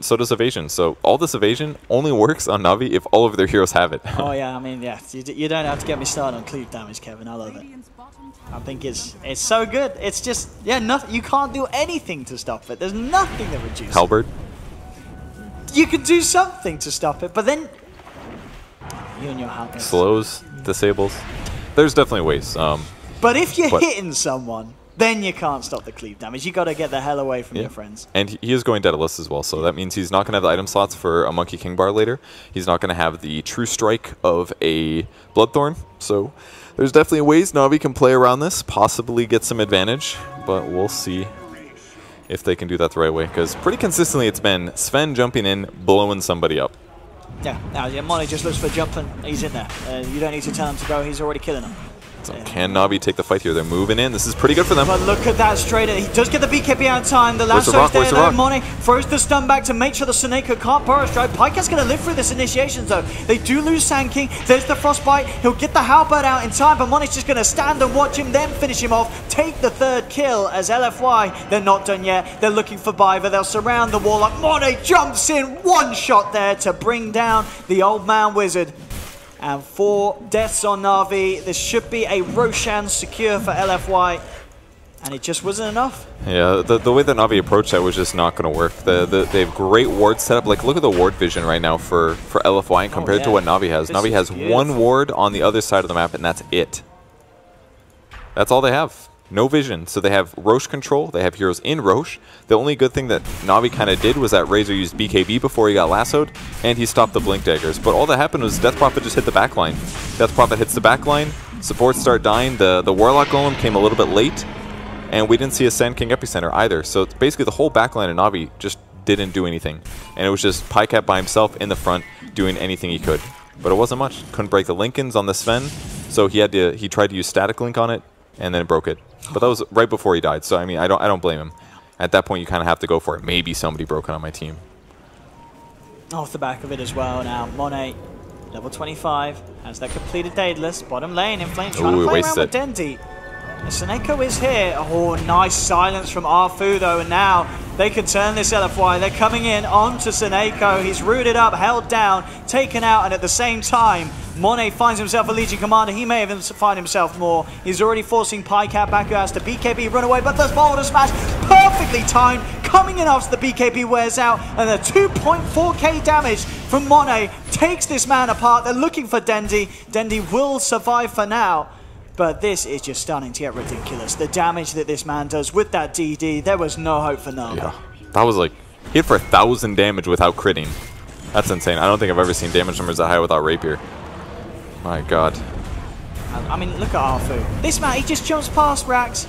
so does evasion. So all this evasion only works on Navi if all of their heroes have it. Oh yeah, I mean, yeah, you don't have to get me started on cleave damage, Kevin. I love it. I think it's so good. It's just, yeah, nothing. You can't do anything to stop it. There's nothing that reduces. Halberd? You can do something to stop it, but then you and your halberd. Slows, disables. There's definitely ways. But if you're hitting someone, then you can't stop the cleave damage. You got to get the hell away from your friends. And he is going Daedalus as well, so that means he's not going to have the item slots for a Monkey King bar later. He's not going to have the true strike of a Bloodthorn. So there's definitely ways Navi can play around this, possibly get some advantage, but we'll see if they can do that the right way, because pretty consistently it's been Sven jumping in, blowing somebody up. Yeah, Monet just looks for jumping. He's in there. You don't need to tell him to go. He's already killing him. So can Navi take the fight here? They're moving in. This is pretty good for them. But look at that straight. He does get the BKB out of time. The lasso's there though. Monet throws the stun back to make sure the Seneko can't burrow strike. Pyke's going to live through this initiation though. They do lose Sand King. There's the Frostbite. He'll get the Halberd out in time, but Monet's just going to stand and watch him, then finish him off. Take the third kill as LFY. They're not done yet. They're looking for Biver. They'll surround the Warlock. Monet jumps in. One shot there to bring down the old man wizard. And 4 deaths on Navi. This should be a Roshan secure for LFY. And it just wasn't enough. Yeah, the way that Navi approached that was just not going to work. They have great ward setup. Like, look at the ward vision right now for LFY compared to what Navi has. Navi has one ward on the other side of the map, and that's it. That's all they have. No vision. So they have Roche control. They have heroes in Roche. The only good thing that Navi kind of did was that Razor used BKB before he got lassoed, and he stopped the Blink Daggers. But all that happened was Death Prophet just hit the backline. Death Prophet hits the backline. Supports start dying. The Warlock Golem came a little bit late, and we didn't see a Sand King Epicenter either. So basically the whole backline of Navi just didn't do anything. And it was just Pycat by himself in the front doing anything he could. But it wasn't much. Couldn't break the Lincolns on the Sven, so he tried to use Static Link on it, and then it broke it. But that was right before he died, so I mean, I don't blame him. At that point, you kind of have to go for it. Maybe somebody broke it on my team. Off the back of it as well now. Monet, level 25, has that completed Daedalus. Bottom lane, Inflame trying to play around with Dendi. Seneko is here. Oh, nice silence from Arfu though, and now they can turn this LFY. They're coming in onto Seneko. He's rooted up, held down, taken out, and at the same time, Monet finds himself a Legion Commander. He may have find himself more. He's already forcing Pycat back, who has to BKB run away, but the Boulder Smash perfectly timed, coming in after the BKB wears out, and the 2.4k damage from Monet takes this man apart. They're looking for Dendi. Dendi will survive for now. But this is just starting to get ridiculous. The damage that this man does with that DD, there was no hope for Navi. Yeah, that was like, hit for 1,000 damage without critting. That's insane. I don't think I've ever seen damage numbers that high without Rapier. My god. I mean, look at Arfu. This man, he just jumps past Rax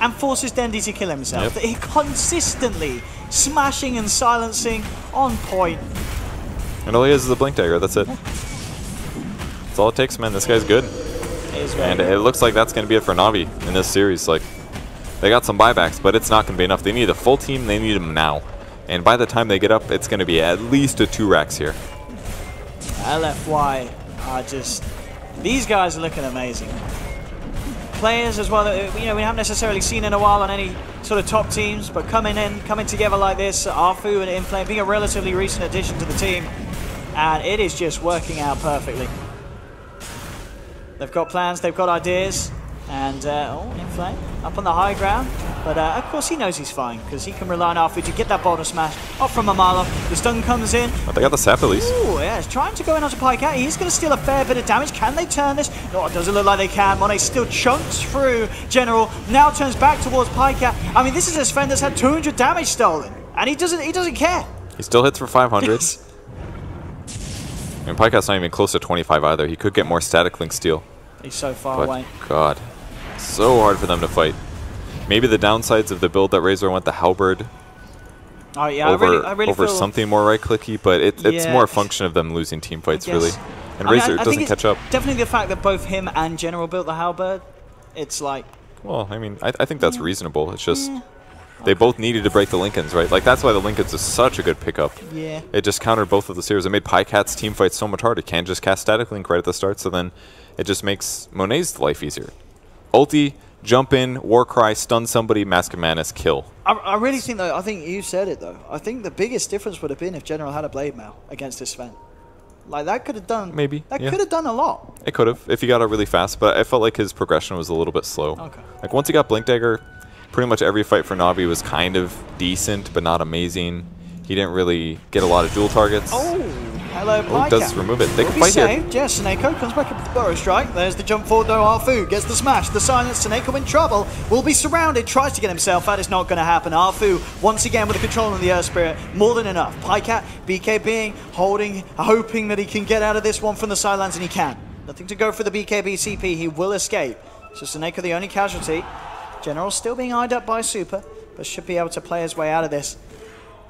and forces Dendi to kill himself. Yep. He consistently smashing and silencing on point. And all he has is a Blink Dagger, that's it. That's all it takes, man. This guy's good. And it looks like that's going to be it for Navi in this series. Like, they got some buybacks, but it's not going to be enough. They need a full team. They need them now. And by the time they get up, it's going to be at least a 2 racks here. LFY are just... These guys are looking amazing. Players as well that we haven't necessarily seen in a while on any sort of top teams, but coming together like this, Arfu and Inflame being a relatively recent addition to the team, and it is just working out perfectly. They've got plans, they've got ideas, and Inflame up on the high ground. But of course he knows he's fine, because he can rely on Arfu to get that Boulder Smash off from Amalo. The stun comes in. But they got the sap at least. Ooh, yeah, he's trying to go in onto Pycat. He's going to steal a fair bit of damage. Can they turn this? No, it doesn't look like they can. Monet still chunks through General, now turns back towards Pycat. I mean, this is a Sven that's had 200 damage stolen, and he doesn't care. He still hits for 500. I mean, Pycat's not even close to 25 either. He could get more Static Link steal. He's so far away. God, so hard for them to fight. Maybe the downsides of the build that Razor went the Halberd over feel something more right-clicky, but it's more a function of them losing team fights, really. And Razor doesn't catch up. Definitely the fact that both him and General built the Halberd, it's like... Well, I mean, I think that's reasonable. It's just... They both needed to break the Lincolns, right? Like, that's why the Lincolns is such a good pickup. Yeah. It just countered both of the series. It made Pycat's team fight so much harder. It can't just cast Static Link right at the start, so then it just makes Monet's life easier. Ulti, jump in, Warcry, stun somebody, Mask of Madness, kill. I really think, though, I think you said it, though. I think the biggest difference would have been if General had a Blade Mail against this Sven. Like, that could have done... Maybe, That could have done a lot. It could have, if he got it really fast, but I felt like his progression was a little bit slow. Okay. Like, once he got Blink Dagger, pretty much every fight for Navi was kind of decent, but not amazing. He didn't really get a lot of dual targets. Oh, hello, Oh, does remove it. They can fight here. Yeah, Seneko comes back up with the Burrow Strike. There's the jump forward, though. Arfu gets the smash. The silence. Seneko in trouble. Will be surrounded. Tries to get himself out. It's not going to happen. Arfu, once again, with the control of the Earth Spirit. More than enough. Pycat, BKBing, holding, hoping that he can get out of this one from the silence, and he can. Nothing to go for the BKB CP. He will escape. So Seneko, the only casualty. General still being eyed up by Super, but should be able to play his way out of this.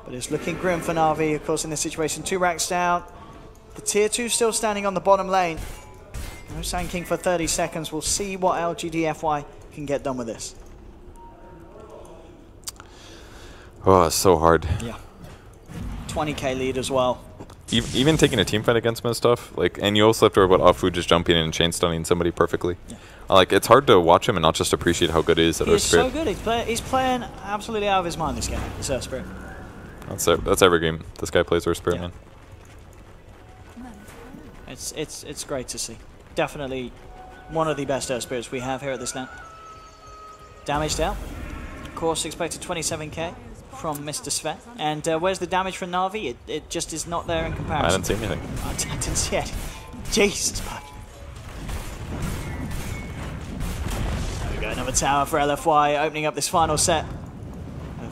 But it's looking grim for Navi, of course, in this situation. 2 racks down. The tier 2 still standing on the bottom lane. No Sand King for 30 seconds. We'll see what LGD.Forever can get done with this. Oh, it's so hard. Yeah. 20k lead as well. Even taking a team fight against him and stuff, like, and you also have to worry about Afu just jumping in and chain stunning somebody perfectly. Yeah. Like, it's hard to watch him and not just appreciate how good he is at Earth Spirit. He's so good. He's playing absolutely out of his mind this game, this Earth Spirit. That's every game this guy plays Earth Spirit, man. It's great to see. Definitely one of the best Earth Spirits we have here at this LAN. Damage down. Of course, expected 27k from Mr. Sven. And where's the damage from Navi? It just is not there in comparison. I didn't see anything. I didn't see it. Jesus, man. There we go, another tower for LFY, opening up this final set.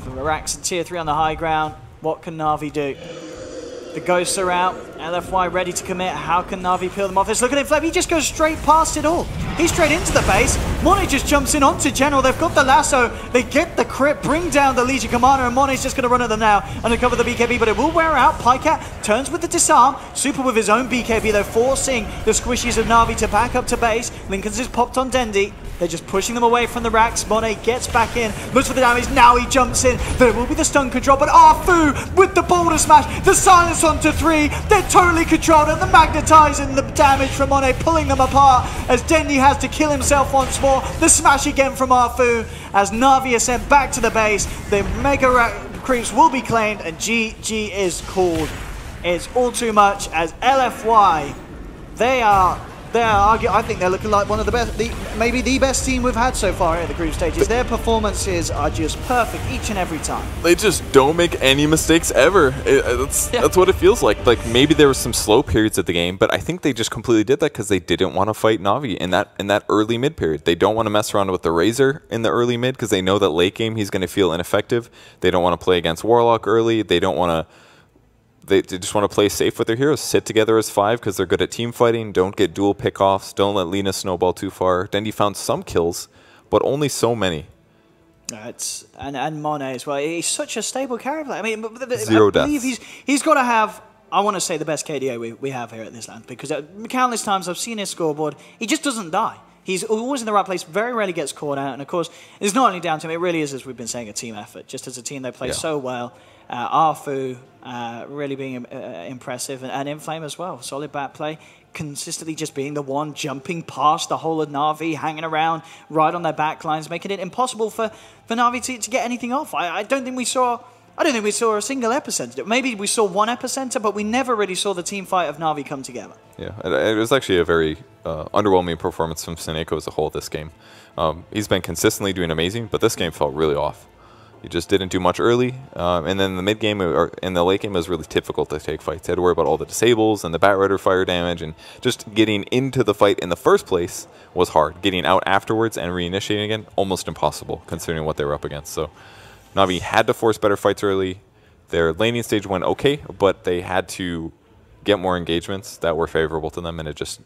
For Rax and tier 3 on the high ground. What can Navi do? The ghosts are out. LFY ready to commit. How can Navi peel them off? Let's look at Inflame. He just goes straight past it all. He's straight into the base. Monet just jumps in onto General. They've got the lasso. They get the crit, bring down the Legion Commander, and Monet's just going to run at them now. Undercover the BKB, but it will wear out. Pycat turns with the disarm. Super with his own BKB, though, forcing the squishies of Navi to back up to base. Lincoln's just popped on Dendi. They're just pushing them away from the racks. Monet gets back in, looks for the damage. Now he jumps in. There will be the stun control, but Arfu with the boulder smash. The silence onto 3. They're totally controlled, and the magnetizing the damage from Monet, pulling them apart as Dendi has to kill himself once more. The smash again from Arfu as Navi is sent back to the base. The mega creeps will be claimed, and GG is called. It's all too much as LFY, I think they're looking like one of the best, maybe the best team we've had so far at the group stages. Their performances are just perfect each and every time. They just don't make any mistakes ever. That's what it feels like. Like, maybe there were some slow periods of the game, but I think they just completely did that because they didn't want to fight Navi in that early mid period. They don't want to mess around with the Razor in the early mid because they know that late game he's going to feel ineffective. They don't want to play against Warlock early. They don't want to. They just want to play safe with their heroes, sit together as 5 because they're good at team fighting, don't get dual pickoffs, don't let Lina snowball too far. Dendi found some kills, but only so many. And Monet as well. He's such a stable character. I mean, Zero I believe deaths. He's got to have, I want to say, the best KDA we have here at this LAN, because countless times I've seen his scoreboard. He just doesn't die. He's always in the right place, very rarely gets caught out. And of course, it's not only down to him, it really is, as we've been saying, a team effort. Just as a team, they play so well. Arfu really being impressive, and Inflame as well. Solid bat play, consistently just being the one jumping past the whole of Navi, hanging around right on their back lines, making it impossible for Navi to get anything off. I don't think we saw a single epicenter. Maybe we saw one epicenter, but we never really saw the team fight of Navi come together. Yeah, it was actually a very underwhelming performance from Seneko as a whole this game. He's been consistently doing amazing, but this game felt really off. He just didn't do much early, and then the mid game or in the late game it was really difficult to take fights. They had to worry about all the disables and the Bat Rider fire damage, and just getting into the fight in the first place was hard. Getting out afterwards and reinitiating again, almost impossible considering what they were up against. So Navi had to force better fights early. Their laning stage went okay, but they had to get more engagements that were favorable to them, and it just,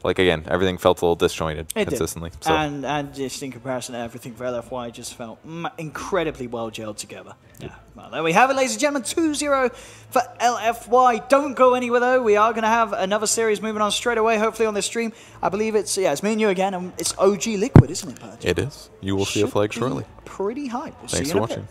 like, again, everything felt a little disjointed consistently. So. And just in comparison to everything for LFY, just felt incredibly well gelled together. Yeah. Well, there we have it, ladies and gentlemen. 2-0 for LFY. Don't go anywhere, though. We are going to have another series moving on straight away, hopefully on this stream. I believe it's me and you again, and it's OG Liquid, isn't it, Purge? It is. You will see a flag shortly. Pretty hype. Thanks for watching.